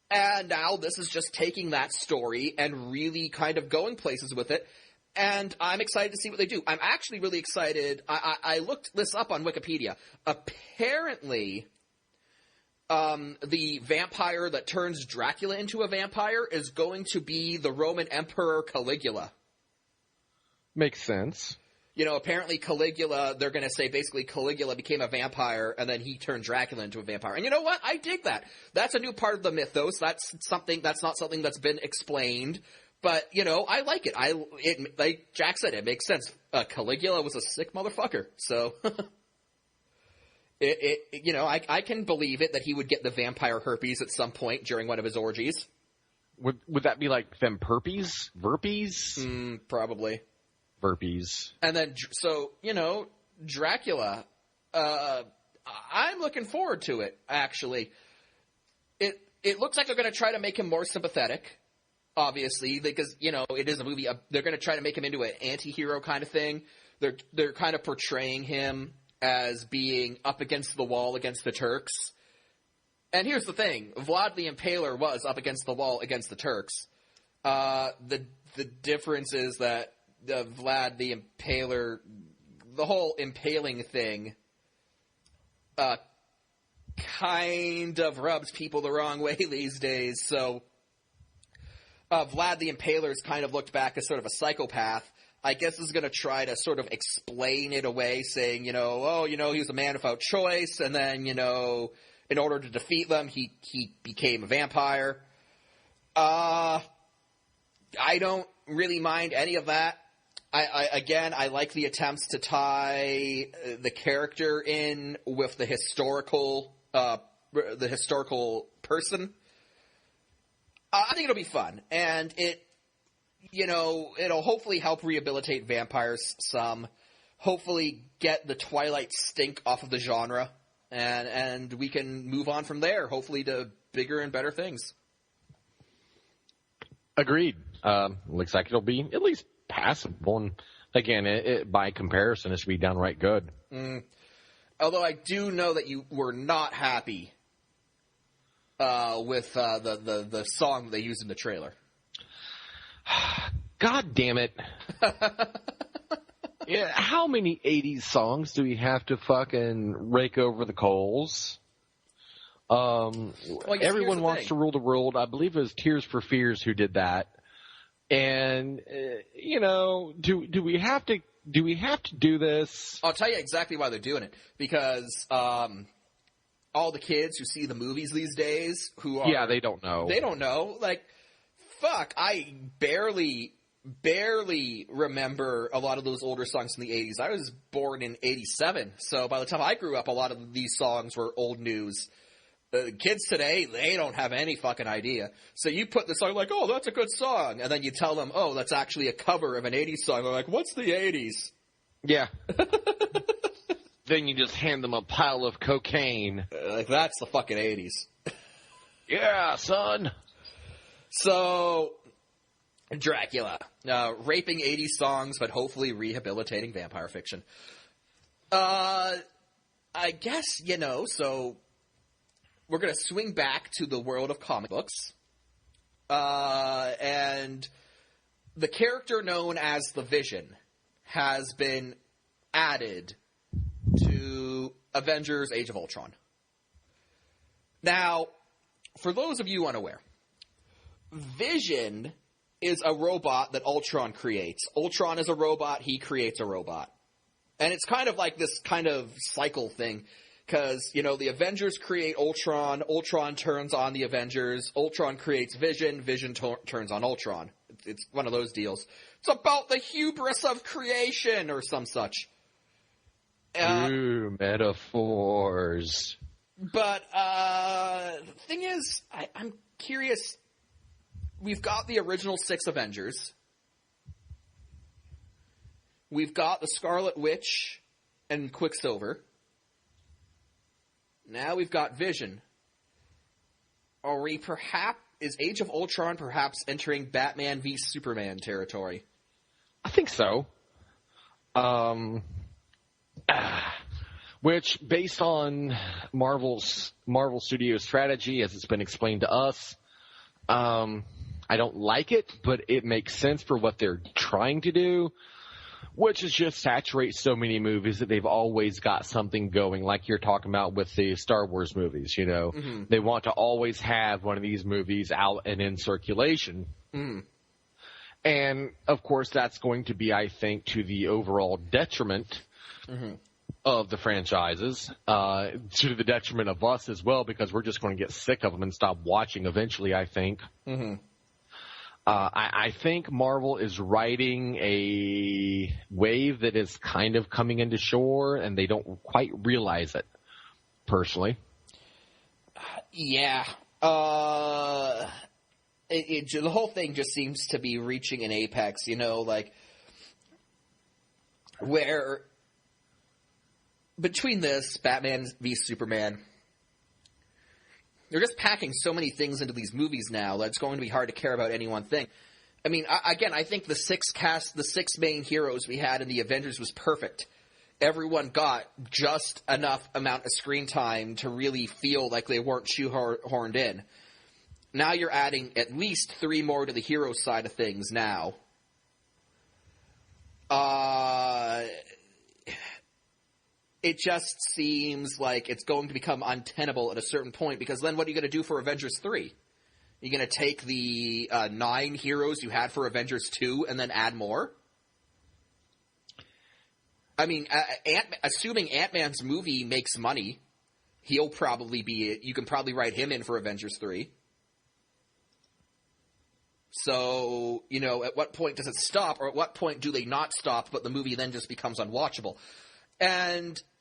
And now this is just taking that story and really kind of going places with it. And I'm excited to see what they do. I'm actually really excited. I looked this up on Wikipedia. Apparently, the vampire that turns Dracula into a vampire is going to be the Roman Emperor Caligula. Makes sense. Apparently Caligula, they're going to say basically Caligula became a vampire and then he turned Dracula into a vampire. And you know what? I dig that. That's a new part of the mythos. That's not something that's been explained. But, I like it. Like Jack said, it makes sense. Caligula was a sick motherfucker. So, I can believe it that he would get the vampire herpes at some point during one of his orgies. Would that be like them perpies? Verpies? Probably. Burpees. And then, Dracula, I'm looking forward to it, actually. It looks like they're going to try to make him more sympathetic, obviously, because, it is a movie. They're going to try to make him into an anti-hero kind of thing. They're kind of portraying him as being up against the wall against the Turks. And here's the thing. Vlad the Impaler was up against the wall against the Turks. The difference is that Vlad the Impaler, the whole impaling thing, kind of rubs people the wrong way these days. So, Vlad the Impaler is kind of looked back as sort of a psychopath. I guess this is going to try to sort of explain it away, saying, he was a man without choice, and then, in order to defeat them, he became a vampire. I don't really mind any of that. I like the attempts to tie the character in with the historical person. I think it'll be fun, and it'll hopefully help rehabilitate vampires some. Hopefully, get the Twilight stink off of the genre, and we can move on from there. Hopefully, to bigger and better things. Agreed. Looks like it'll be at least passable, and again, by comparison, it should be downright good. Although I do know that you were not happy with the song they used in the trailer. God damn it. Yeah, how many 80s songs do we have to fucking rake over the coals? Everyone Wants to Rule the World. I believe it was Tears for Fears who did that. And, do we have to do this? I'll tell you exactly why they're doing it. Because all the kids who see the movies these days they don't know. They don't know. Like, fuck, I barely remember a lot of those older songs in the 80s. I was born in 87, so by the time I grew up, a lot of these songs were old news. Kids today, they don't have any fucking idea. So you put the song like, oh, that's a good song, and then you tell them, oh, that's actually a cover of an 80s song. They're like, what's the 80s? Yeah. Then you just hand them a pile of cocaine. Like, that's the fucking 80s. Yeah, son. So, Dracula. Raping 80s songs, but hopefully rehabilitating vampire fiction. I guess, so we're going to swing back to the world of comic books. And the character known as the Vision has been added to Avengers Age of Ultron. Now, for those of you unaware, Vision is a robot that Ultron creates. Ultron is a robot, he creates a robot. And it's kind of like this kind of cycle thing, because, the Avengers create Ultron, Ultron turns on the Avengers, Ultron creates Vision, Vision turns on Ultron. It's one of those deals. It's about the hubris of creation, or some such. Ooh, metaphors. But, the thing is, I'm curious. We've got the original 6 Avengers. We've got the Scarlet Witch and Quicksilver. Now we've got Vision. Is Age of Ultron perhaps entering Batman v Superman territory? I think so. Which, based on Marvel Studios' strategy, as it's been explained to us, I don't like it, but it makes sense for what they're trying to do, which is just saturate so many movies that they've always got something going, like you're talking about with the Star Wars movies, Mm-hmm. They want to always have one of these movies out and in circulation. Mm-hmm. And, of course, that's going to be, I think, to the overall detriment of the franchises, to the detriment of us as well, because we're just going to get sick of them and stop watching eventually, I think. Mm-hmm. I think Marvel is riding a wave that is kind of coming into shore, and they don't quite realize it, personally. Yeah. The whole thing just seems to be reaching an apex, where between this, Batman v Superman, they're just packing so many things into these movies now that it's going to be hard to care about any one thing. I mean, I think the 6 main heroes we had in the Avengers was perfect. Everyone got just enough amount of screen time to really feel like they weren't shoehorned in. Now you're adding at least 3 more to the hero side of things now. It just seems like it's going to become untenable at a certain point, because then what are you going to do for Avengers 3? You're going to take the 9 heroes you had for Avengers 2 and then add more? I mean, assuming Ant-Man's movie makes money, he'll probably be – you can probably write him in for Avengers 3. So, at what point does it stop, or at what point do they not stop, but the movie then just becomes unwatchable? And –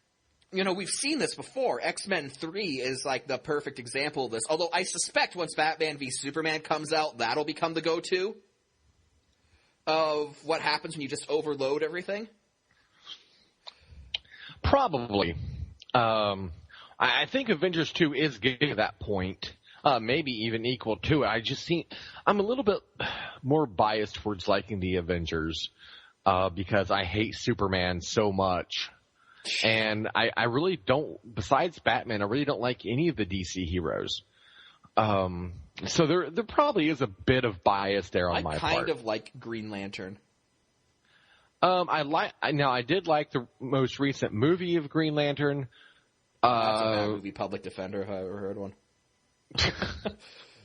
we've seen this before. X-Men 3 is like the perfect example of this. Although I suspect once Batman v Superman comes out, that'll become the go-to of what happens when you just overload everything. Probably. I think Avengers 2 is getting to that point. Maybe even equal to it. I'm a little bit more biased towards liking the Avengers because I hate Superman so much. And I really don't, besides Batman, I really don't like any of the DC heroes. So there probably is a bit of bias there on my part. I kind of like Green Lantern. I did like the most recent movie of Green Lantern. That's a bad movie, Public Defender, if I ever heard one.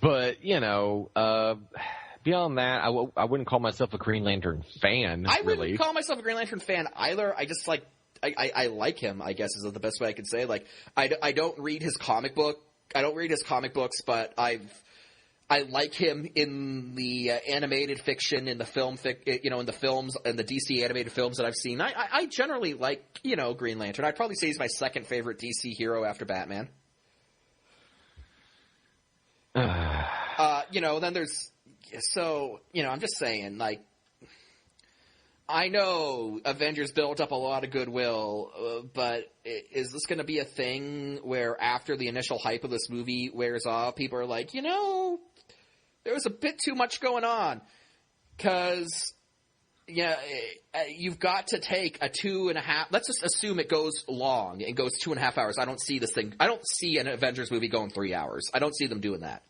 But, beyond that, I wouldn't call myself a Green Lantern fan, I wouldn't call myself a Green Lantern fan either. I just like, I like him, I guess is the best way I could say. Like, I don't read his comic book. I don't read his comic books, but I like him in the animated fiction, in the film, in the films, and the DC animated films that I've seen. I generally like, Green Lantern. I'd probably say he's my second favorite DC hero after Batman. Then there's, I'm just saying, like, I know Avengers built up a lot of goodwill, but is this going to be a thing where after the initial hype of this movie wears off, people are like, there was a bit too much going on? Because, you've got to take a 2.5... Let's just assume it goes long and goes 2.5 hours. I don't see an Avengers movie going 3 hours. I don't see them doing that.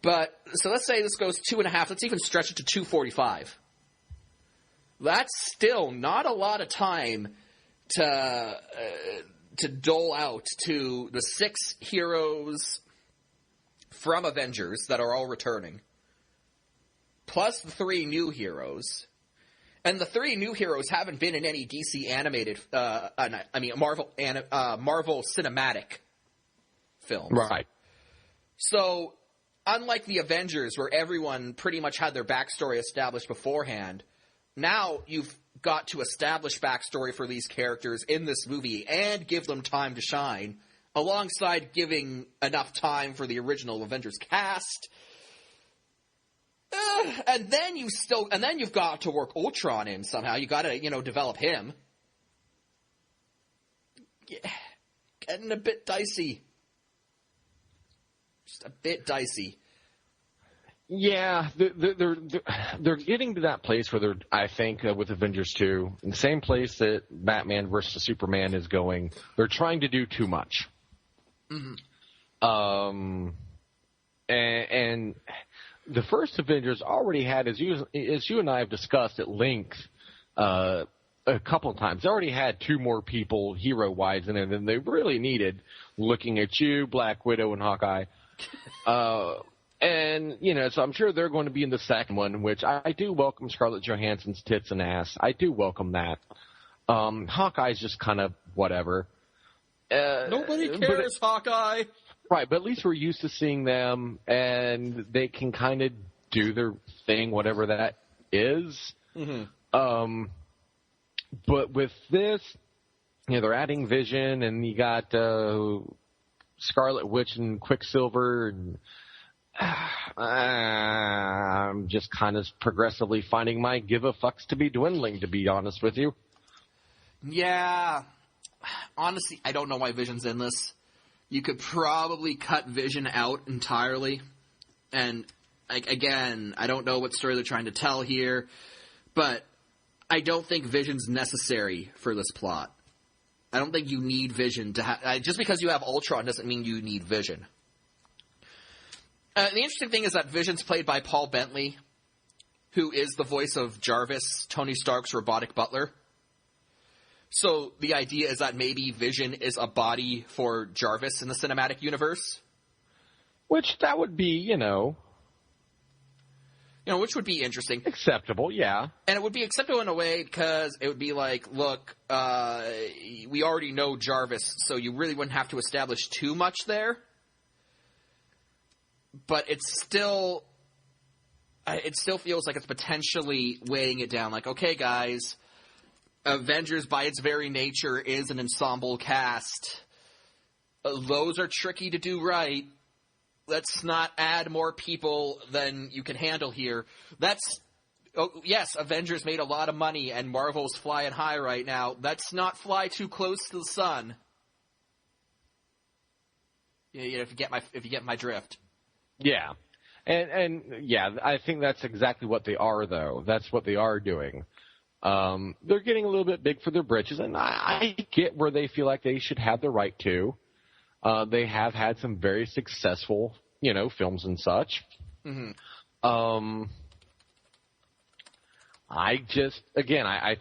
But, so let's say this goes 2.5. Let's even stretch it to 2:45. That's still not a lot of time to dole out to the 6 heroes from Avengers that are all returning, plus the 3 new heroes. And the 3 new heroes haven't been in any DC animated, Marvel cinematic films. Right. So, unlike the Avengers, where everyone pretty much had their backstory established beforehand, now you've got to establish backstory for these characters in this movie and give them time to shine, alongside giving enough time for the original Avengers cast. And then you've got to work Ultron in somehow. You got to, develop him. Yeah, getting a bit dicey. Just a bit dicey. Yeah, they're getting to that place where they're, I think, with Avengers 2, in the same place that Batman versus Superman is going. They're trying to do too much. Mm-hmm. And the first Avengers already had, as you and I have discussed at length a couple of times, they already had 2 more people hero-wise in it than they really needed, looking at you, Black Widow, and Hawkeye. And, so I'm sure they're going to be in the second one, which I do welcome Scarlett Johansson's tits and ass. I do welcome that. Hawkeye's just kind of whatever. Nobody cares, Hawkeye. Right, but at least we're used to seeing them, and they can kind of do their thing, whatever that is. Mm-hmm. But with this, they're adding Vision, and you got Scarlet Witch and Quicksilver, and I'm just kind of progressively finding my give-a-fucks to be dwindling, to be honest with you. Yeah. Honestly, I don't know why Vision's in this. You could probably cut Vision out entirely. And, again, I don't know what story they're trying to tell here, but I don't think Vision's necessary for this plot. I don't think you need Vision to have... just because you have Ultron doesn't mean you need Vision. The interesting thing is that Vision's played by Paul Bentley, who is the voice of Jarvis, Tony Stark's robotic butler. So the idea is that maybe Vision is a body for Jarvis in the cinematic universe. Which that would be, which would be interesting. Acceptable, yeah. And it would be acceptable in a way because it would be like, look, we already know Jarvis, so you really wouldn't have to establish too much there. But it still feels like it's potentially weighing it down. Like, okay, guys, Avengers by its very nature is an ensemble cast. Those are tricky to do right. Let's not add more people than you can handle here. Yes, Avengers made a lot of money and Marvel's flying high right now. Let's not fly too close to the sun. If you get my drift. Yeah. And yeah, I think that's exactly what they are, though. That's what they are doing. They're getting a little bit big for their britches, and I get where they feel like they should have the right to. They have had some very successful, films and such. Mm-hmm. I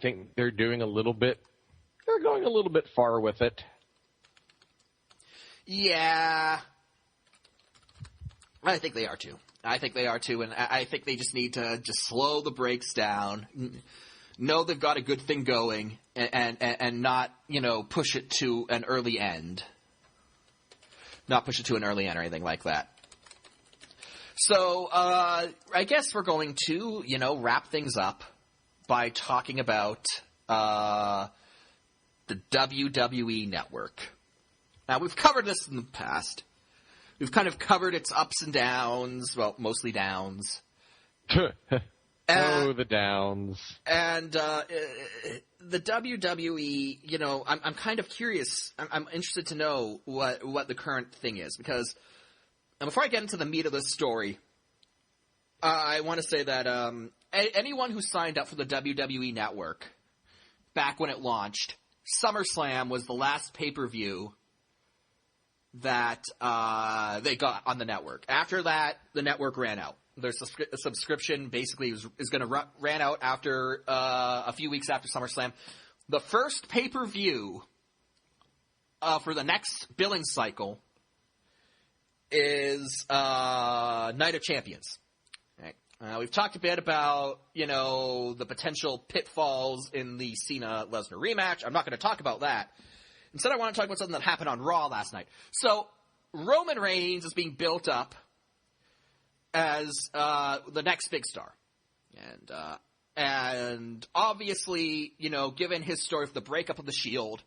think they're going a little bit far with it. Yeah. I think they are too. And I think they just need to just slow the brakes down, know they've got a good thing going, and not, push it to an early end. Not push it to an early end or anything like that. So, I guess we're going to, wrap things up by talking about the WWE Network. Now, we've covered this in the past. We've kind of covered its ups and downs, well, mostly downs. The downs. And the WWE, I'm kind of curious. I'm interested to know what the current thing is, because before I get into the meat of this story, I want to say that anyone who signed up for the WWE Network back when it launched, SummerSlam was the last pay-per-view that they got on the network. After that, the network ran out. Their subscription basically is going to ran out after a few weeks after SummerSlam. The first pay-per-view for the next billing cycle is Night of Champions. Right. We've talked a bit about, the potential pitfalls in the Cena-Lesnar rematch. I'm not going to talk about that. Instead, I want to talk about something that happened on Raw last night. So, Roman Reigns is being built up as the next big star. And obviously, given his story for the breakup of the Shield,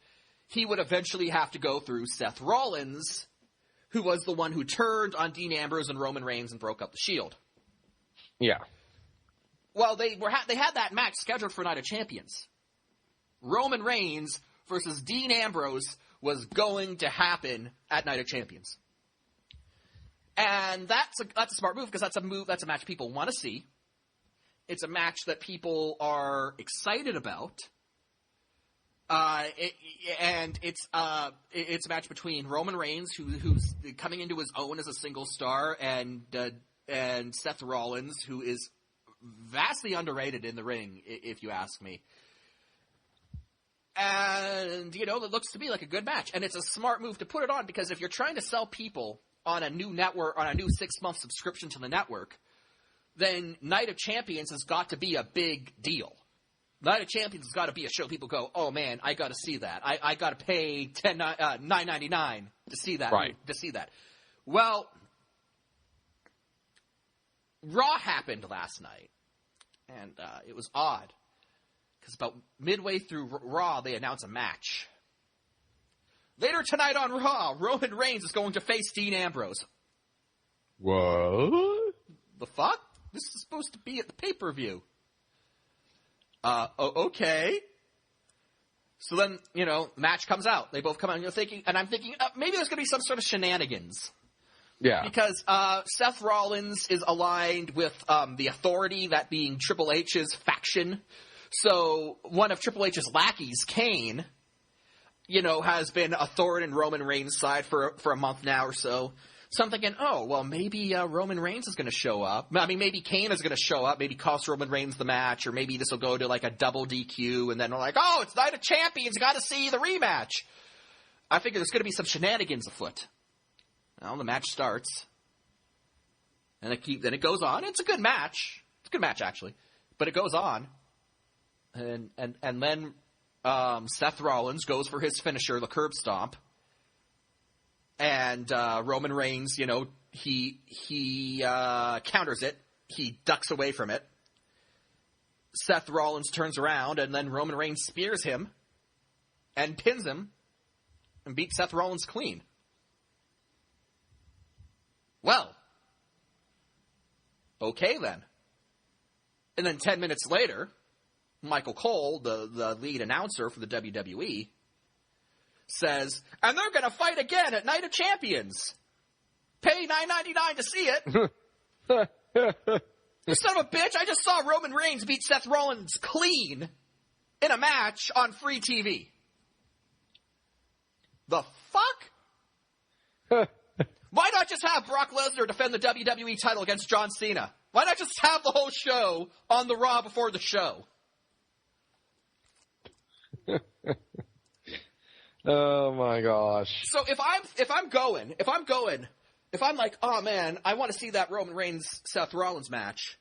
he would eventually have to go through Seth Rollins, who was the one who turned on Dean Ambrose and Roman Reigns and broke up the Shield. Yeah. Well, they had that match scheduled for Night of Champions. Roman Reigns versus Dean Ambrose was going to happen at Night of Champions. And that's a smart move, because that's a match people want to see. It's a match that people are excited about. And it's a match between Roman Reigns, who's coming into his own as a single star, and Seth Rollins, who is vastly underrated in the ring, if you ask me. And, it looks to be like a good match. And it's a smart move to put it on, because if you're trying to sell people on a new network, on a new 6-month subscription to the network, then Night of Champions has got to be a big deal. Night of Champions has got to be a show people go, oh man, I got to see that. I got to pay $9.99 to see that. Right. To see that. Well, Raw happened last night, and it was odd. Because about midway through Raw, they announce a match. Later tonight on Raw, Roman Reigns is going to face Dean Ambrose. What? The fuck? This is supposed to be at the pay-per-view. Okay. So then, match comes out. They both come out, and I'm thinking, maybe there's going to be some sort of shenanigans. Yeah. Because Seth Rollins is aligned with the Authority, that being Triple H's faction. So one of Triple H's lackeys, Kane, has been a thorn in Roman Reigns' side for a month now or so. So I'm thinking, maybe Roman Reigns is going to show up. I mean, maybe Kane is going to show up, maybe cost Roman Reigns the match, or maybe this will go to like a double DQ, and then we're like, it's Night of Champions, got to see the rematch. I figure there's going to be some shenanigans afoot. Well, the match starts, and then it goes on. It's a good match. It's a good match, actually. But it goes on. And then Seth Rollins goes for his finisher, the curb stomp. And Roman Reigns, he counters it. He ducks away from it. Seth Rollins turns around, and then Roman Reigns spears him and pins him and beats Seth Rollins clean. Well, okay then. And then 10 minutes later, Michael Cole, the lead announcer for the WWE, says, and they're going to fight again at Night of Champions. Pay $9.99 to see it. You son of a bitch, I just saw Roman Reigns beat Seth Rollins clean in a match on free TV. The fuck? Why not just have Brock Lesnar defend the WWE title against John Cena? Why not just have the whole show on the Raw before the show? Oh my gosh. So if I'm like, oh man, I want to see that Roman Reigns Seth Rollins match,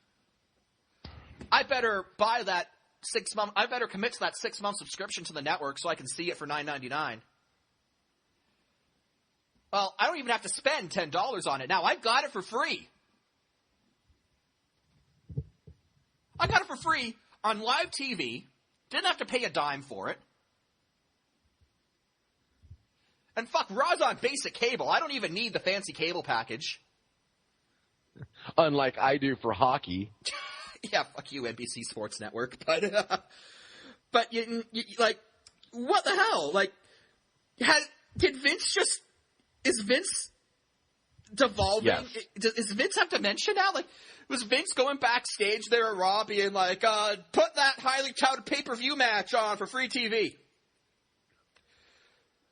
I better buy that 6 month. I better commit to that 6 month subscription to the network so I can see it for $9.99. Well, I don't even have to spend $10 on it now. I've got it for free. I got it for free on live TV. Didn't have to pay a dime for it. And fuck, Raw's on basic cable. I don't even need the fancy cable package. Unlike I do for hockey. Yeah, fuck you, NBC Sports Network. But you like, what the hell? Like, did Vince just... Is Vince devolving? Yes. Is Vince have dementia now? Like, was Vince going backstage there at Raw being like, put that highly touted pay-per-view match on for free TV?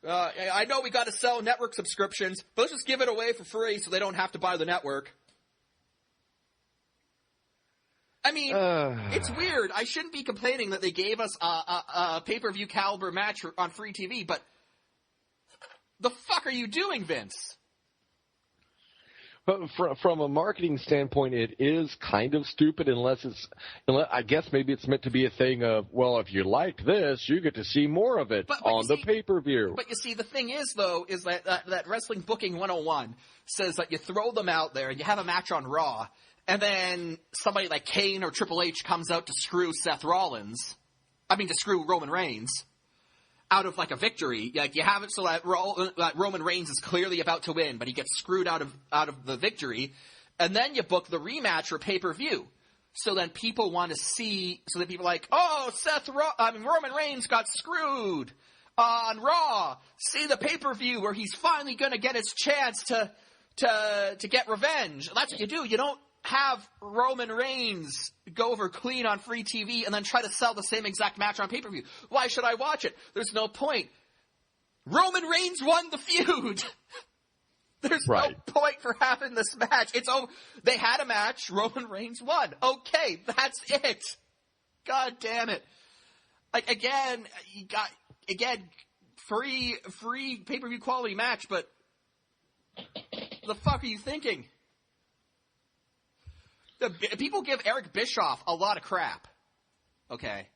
I know we got to sell network subscriptions, but let's just give it away for free so they don't have to buy the network. I mean, it's weird. I shouldn't be complaining that they gave us a pay-per-view caliber match on free TV, but the fuck are you doing, Vince? But from a marketing standpoint, it is kind of stupid unless I guess maybe it's meant to be a thing of, well, if you like this, you get to see more of it on the pay-per-view. But you see, the thing is, though, is that Wrestling Booking 101 says that you throw them out there and you have a match on Raw, and then somebody like Kane or Triple H comes out to screw to screw Roman Reigns out of like a victory. Like, you have it so that Roman Reigns is clearly about to win, but he gets screwed out of the victory, and then you book the rematch for pay-per-view. So then people want to see, so that people are like, oh, Roman Reigns got screwed on Raw. See the pay-per-view where he's finally going to get his chance to get revenge. That's what you do. You don't have Roman Reigns go over clean on free TV and then try to sell the same exact match on pay-per-view. Why should I watch it? There's no point. Roman Reigns won the feud. There's no point for having this match. It's over. They had a match. Roman Reigns won. Okay, that's it. God damn it. Like, again, free pay-per-view quality match, but the fuck are you thinking? People give Eric Bischoff a lot of crap, okay?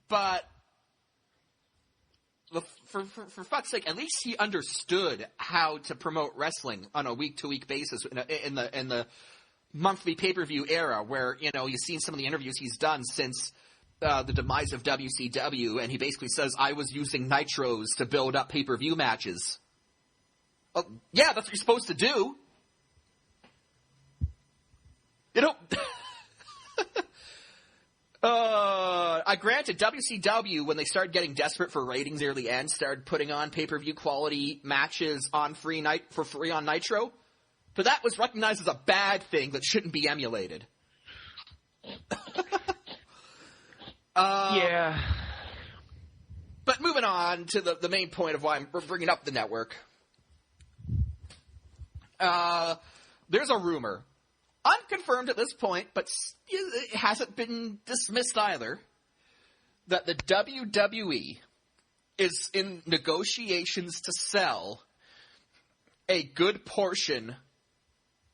But for fuck's sake, at least he understood how to promote wrestling on a week-to-week basis in the monthly pay-per-view era, where, you know, you've seen some of the interviews he's done since the demise of WCW, and he basically says, I was using nitros to build up pay-per-view matches. Oh, yeah, that's what you're supposed to do. You know, granted, WCW, when they started getting desperate for ratings near the end, started putting on pay-per-view quality matches on free on Nitro. But that was recognized as a bad thing that shouldn't be emulated. Yeah. But moving on to the main point of why I'm bringing up the network. There's a rumor. Unconfirmed at this point, but it hasn't been dismissed either, that the WWE is in negotiations to sell a good portion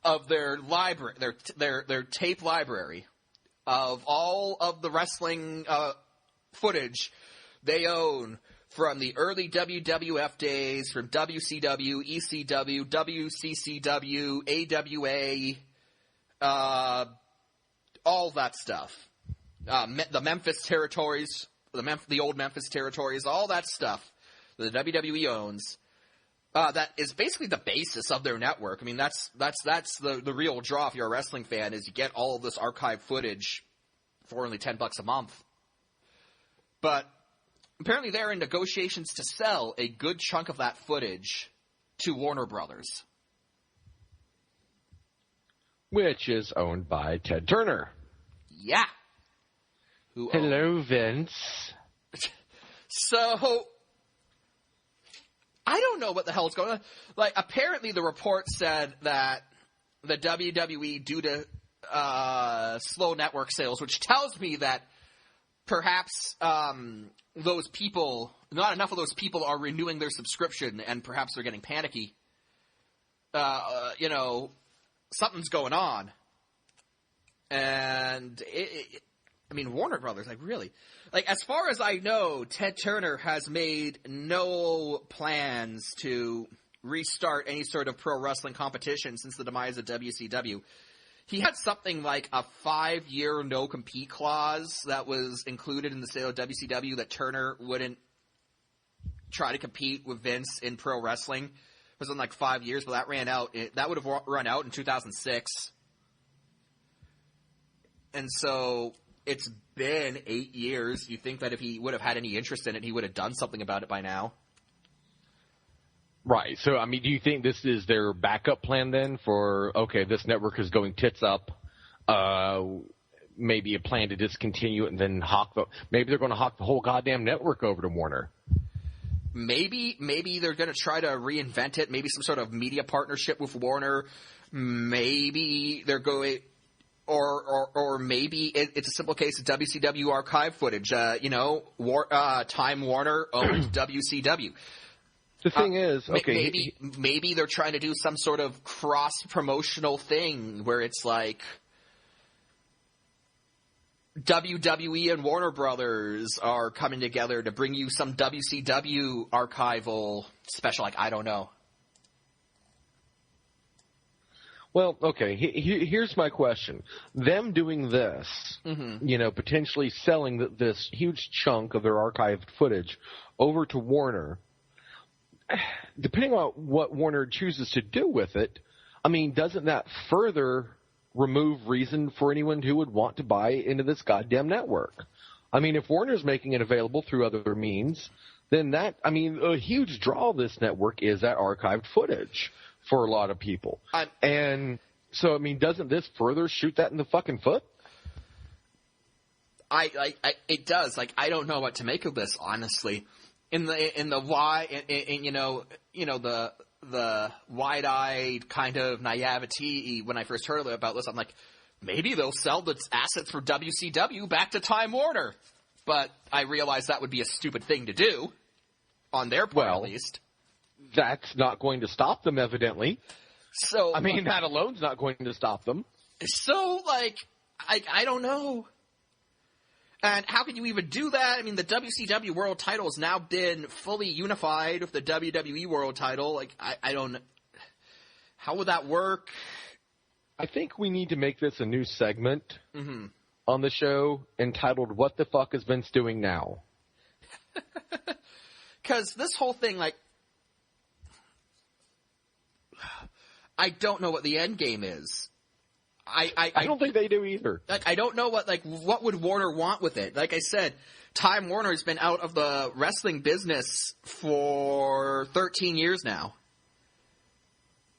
of their library, their tape library of all of the wrestling footage they own from the early WWF days, from WCW, ECW, WCCW, AWA, all that stuff. The Memphis territories, the old Memphis territories, all that stuff that the WWE owns. That is basically the basis of their network. I mean, that's the real draw if you're a wrestling fan, is you get all of this archive footage for only $10 a month. But apparently they're in negotiations to sell a good chunk of that footage to Warner Brothers, which is owned by Ted Turner. Yeah. Hello, Vince. So, I don't know what the hell's going on. Like, apparently the report said that the WWE, due to slow network sales, which tells me that perhaps those people, not enough of those people are renewing their subscription, and perhaps they're getting panicky. Something's going on. And, Warner Brothers, really. As far as I know, Ted Turner has made no plans to restart any sort of pro wrestling competition since the demise of WCW. He had something like a 5-year no-compete clause that was included in the sale of WCW that Turner wouldn't try to compete with Vince in pro wrestling. It was in 5 years, but that ran out. That would have run out in 2006. And so it's been 8 years. You think that if he would have had any interest in it, he would have done something about it by now. Right. So, do you think this is their backup plan then for, okay, this network is going tits up, maybe a plan to discontinue it and then maybe they're going to hawk the whole goddamn network over to Warner? Maybe they're going to try to reinvent it, maybe some sort of media partnership with Warner. Maybe they're going... Or maybe it's a simple case of WCW archive footage. Time Warner owned WCW. The thing is, okay, maybe they're trying to do some sort of cross-promotional thing where it's like WWE and Warner Brothers are coming together to bring you some WCW archival special. I don't know. Well, okay, here's my question. Them doing this, potentially selling this huge chunk of their archived footage over to Warner, depending on what Warner chooses to do with it, doesn't that further remove reason for anyone who would want to buy into this goddamn network? If Warner's making it available through other means, then a huge draw of this network is that archived footage for a lot of people. And so, doesn't this further shoot that in the fucking foot? It does. I don't know what to make of this, honestly. The wide-eyed kind of naivety when I first heard about this, I'm like, maybe they'll sell the assets for WCW back to Time Warner. But I realized that would be a stupid thing to do, on their part at least. That's not going to stop them, evidently. So that alone's not going to stop them. So, I don't know. And how can you even do that? The WCW World Title has now been fully unified with the WWE World Title. I don't... How would that work? I think we need to make this a new segment on the show entitled, What the Fuck is Vince Doing Now? Because this whole thing, I don't know what the end game is. I don't think they do either. I don't know what would Warner want with it. Like I said, Time Warner's been out of the wrestling business for 13 years now.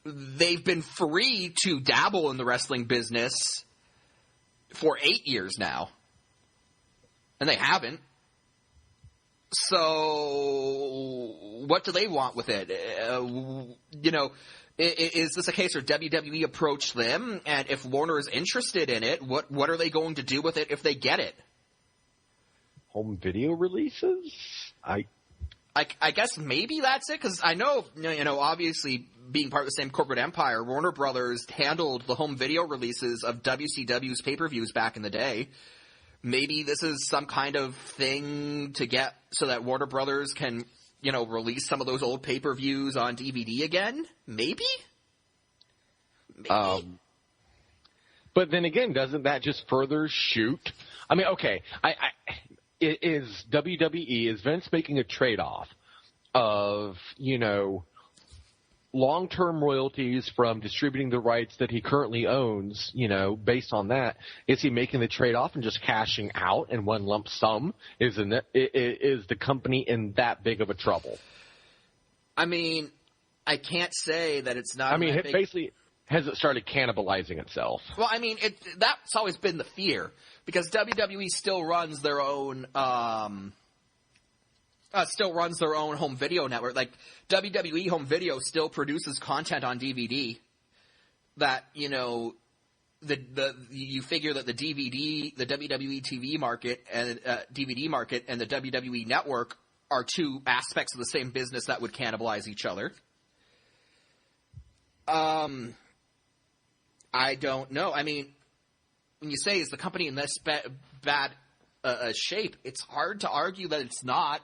They've been free to dabble in the wrestling business for 8 years now. And they haven't. So, what do they want with it? Is this a case where WWE approached them, and if Warner is interested in it, what are they going to do with it if they get it? Home video releases? I guess maybe that's it, because I know, obviously being part of the same corporate empire, Warner Brothers handled the home video releases of WCW's pay-per-views back in the day. Maybe this is some kind of thing to get so that Warner Brothers can, release some of those old pay-per-views on DVD again? Maybe? But then again, doesn't that just further shoot? Okay, is Vince making a trade-off of, long-term royalties from distributing the rights that he currently owns, based on that? Is he making the trade-off and just cashing out in one lump sum? Is the company in that big of a trouble? I can't say that it's not. Basically, has it started cannibalizing itself? Well, that's always been the fear, because WWE still runs their own still runs their own home video network. Like, WWE Home Video still produces content on DVD that, you know, you figure that the DVD, the WWE TV market and DVD market and the WWE network are two aspects of the same business that would cannibalize each other. I don't know. I mean, when you say, is the company in this bad shape, it's hard to argue that it's not.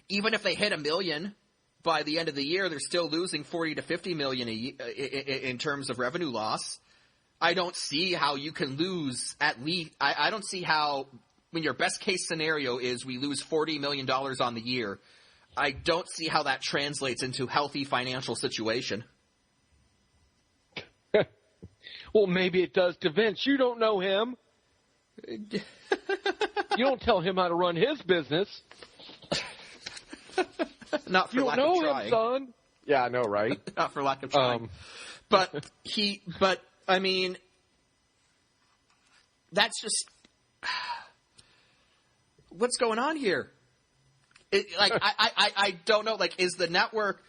Even if they hit 1 million by the end of the year, they're still losing 40 to 50 million in terms of revenue loss. I don't see how you can lose at least. I don't see how, when your best case scenario is we lose $40 million on the year, I don't see how that translates into healthy financial situation. Well, maybe it does to Vince. You don't know him. You don't tell him how to run his business. Not for lack of trying. You don't know him, son. Yeah, I know, right? Not for lack of trying. But I mean, that's just what's going on here. I don't know. Like, is the network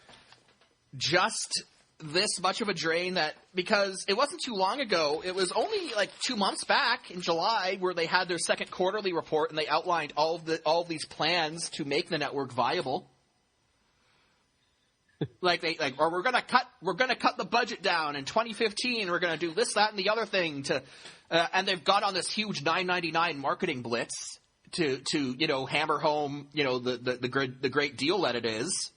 just this much of a drain? That because it wasn't too long ago, it was only like 2 months back in July where they had their second quarterly report and they outlined all of these plans to make the network viable. Or we're gonna cut the budget down in 2015. We're gonna do this, that, and the other thing and they've got on this huge $9.99 marketing blitz to hammer home the great deal that it is.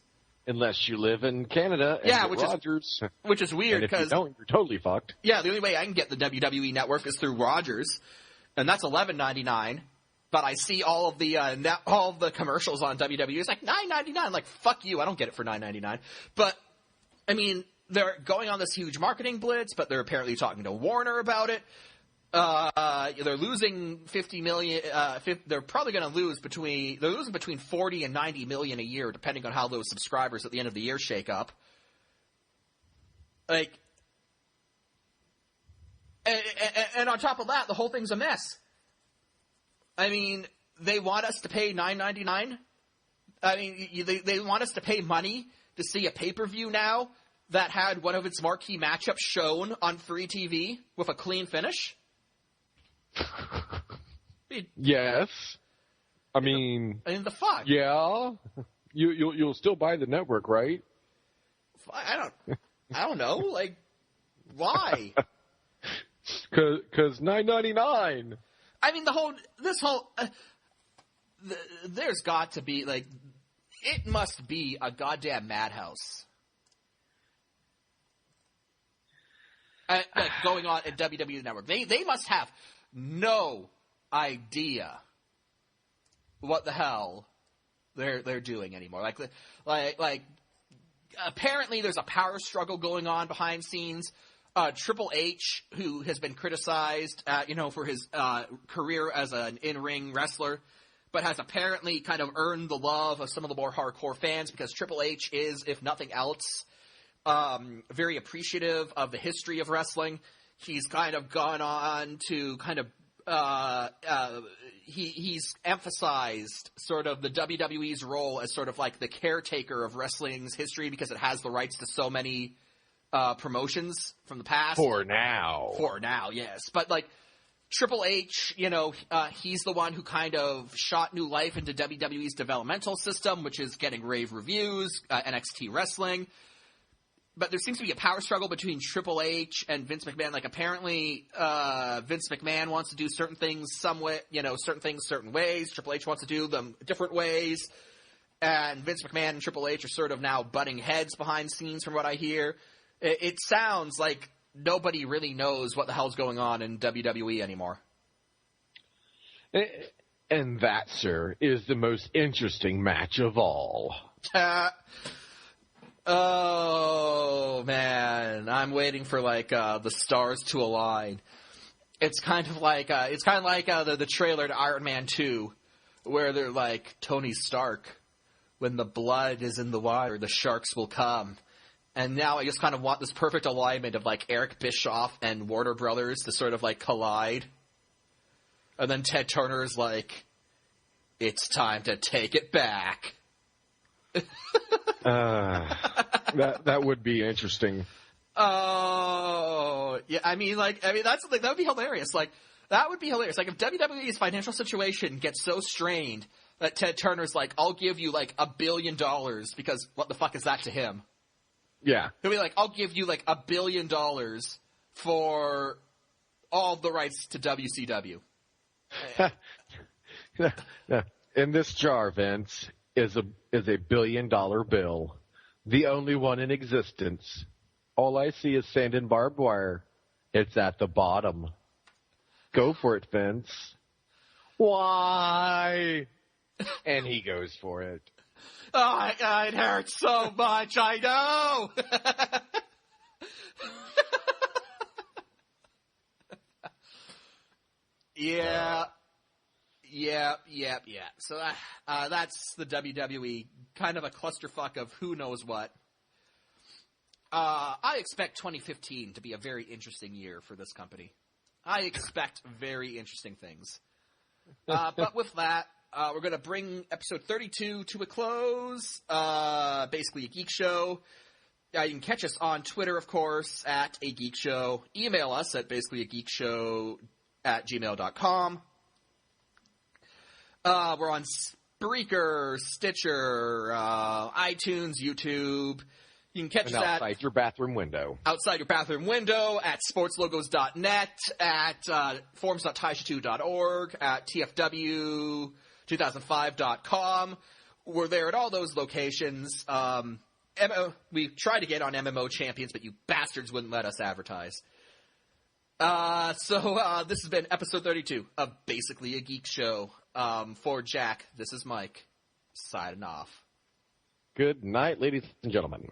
Unless you live in Canada and Rogers. Which is weird because if you don't, you're totally fucked. Yeah, the only way I can get the WWE network is through Rogers, and that's $11.99. But I see all of the commercials on WWE. It's like $9.99. Like, fuck you, I don't get it for $9.99. But I mean, they're going on this huge marketing blitz, but they're apparently talking to Warner about it. They're losing 50 million. They're probably going to lose between 40 and 90 million a year, depending on how those subscribers at the end of the year shake up. Like, and on top of that, the whole thing's a mess. I mean, they want us to pay $9.99. I mean, they want us to pay money to see a pay-per-view now that had one of its marquee matchups shown on free TV with a clean finish. Yes. I mean, the fuck? Yeah. You'll still buy the network, right? I don't know. Like, why? Because $9.99. I mean, there's got to be, like, it must be a goddamn madhouse. Going on at WWE Network. They must have no idea what the hell they're doing anymore. Like apparently there's a power struggle going on behind scenes. Triple H, who has been criticized, for his career as an in-ring wrestler, but has apparently kind of earned the love of some of the more hardcore fans because Triple H is, if nothing else, very appreciative of the history of wrestling. He's kind of gone on to kind of he's emphasized sort of the WWE's role as sort of like the caretaker of wrestling's history because it has the rights to so many promotions from the past. For now, yes. But like Triple H, he's the one who kind of shot new life into WWE's developmental system, which is getting rave reviews, NXT wrestling. But there seems to be a power struggle between Triple H and Vince McMahon. Like, apparently, Vince McMahon wants to do certain things certain things certain ways. Triple H wants to do them different ways. And Vince McMahon and Triple H are sort of now butting heads behind scenes from what I hear. It sounds like nobody really knows what the hell's going on in WWE anymore. And that, sir, is the most interesting match of all. Oh, man. I'm waiting for, the stars to align. It's kind of like the trailer to Iron Man 2, where they're like, Tony Stark, when the blood is in the water, the sharks will come. And now I just kind of want this perfect alignment of, Eric Bischoff and Warner Brothers to sort of, collide. And then Ted Turner's like, It's time to take it back. That would be interesting. Oh, yeah. I mean, that's that would be hilarious. Like, that would be hilarious. Like, if WWE's financial situation gets so strained that Ted Turner's like, I'll give you like $1 billion because what the fuck is that to him? Yeah. He'll be like, I'll give you like $1 billion for all the rights to WCW. In this jar, Vince, is a $1 billion bill, the only one in existence. All I see is sand and barbed wire. It's at the bottom. Go for it, Vince. Why? And he goes for it. Oh, it hurts so much, I know! Yeah. So that's the WWE, kind of a clusterfuck of who knows what. I expect 2015 to be a very interesting year for this company. I expect very interesting things. But with that, we're going to bring episode 32 to a close. Basically a Geek Show. You can catch us on Twitter, of course, at A Geek Show. Email us at basicallyageekshow@gmail.com. We're on Spreaker, Stitcher, iTunes, YouTube. You can catch us outside your bathroom window. Outside your bathroom window, at sportslogos.net, at forums.taisha2.org, at tfw2005.com. We're there at all those locations. We tried to get on MMO Champions, but you bastards wouldn't let us advertise. So this has been episode 32 of Basically a Geek Show. For Jack, this is Mike, signing off. Good night, ladies and gentlemen.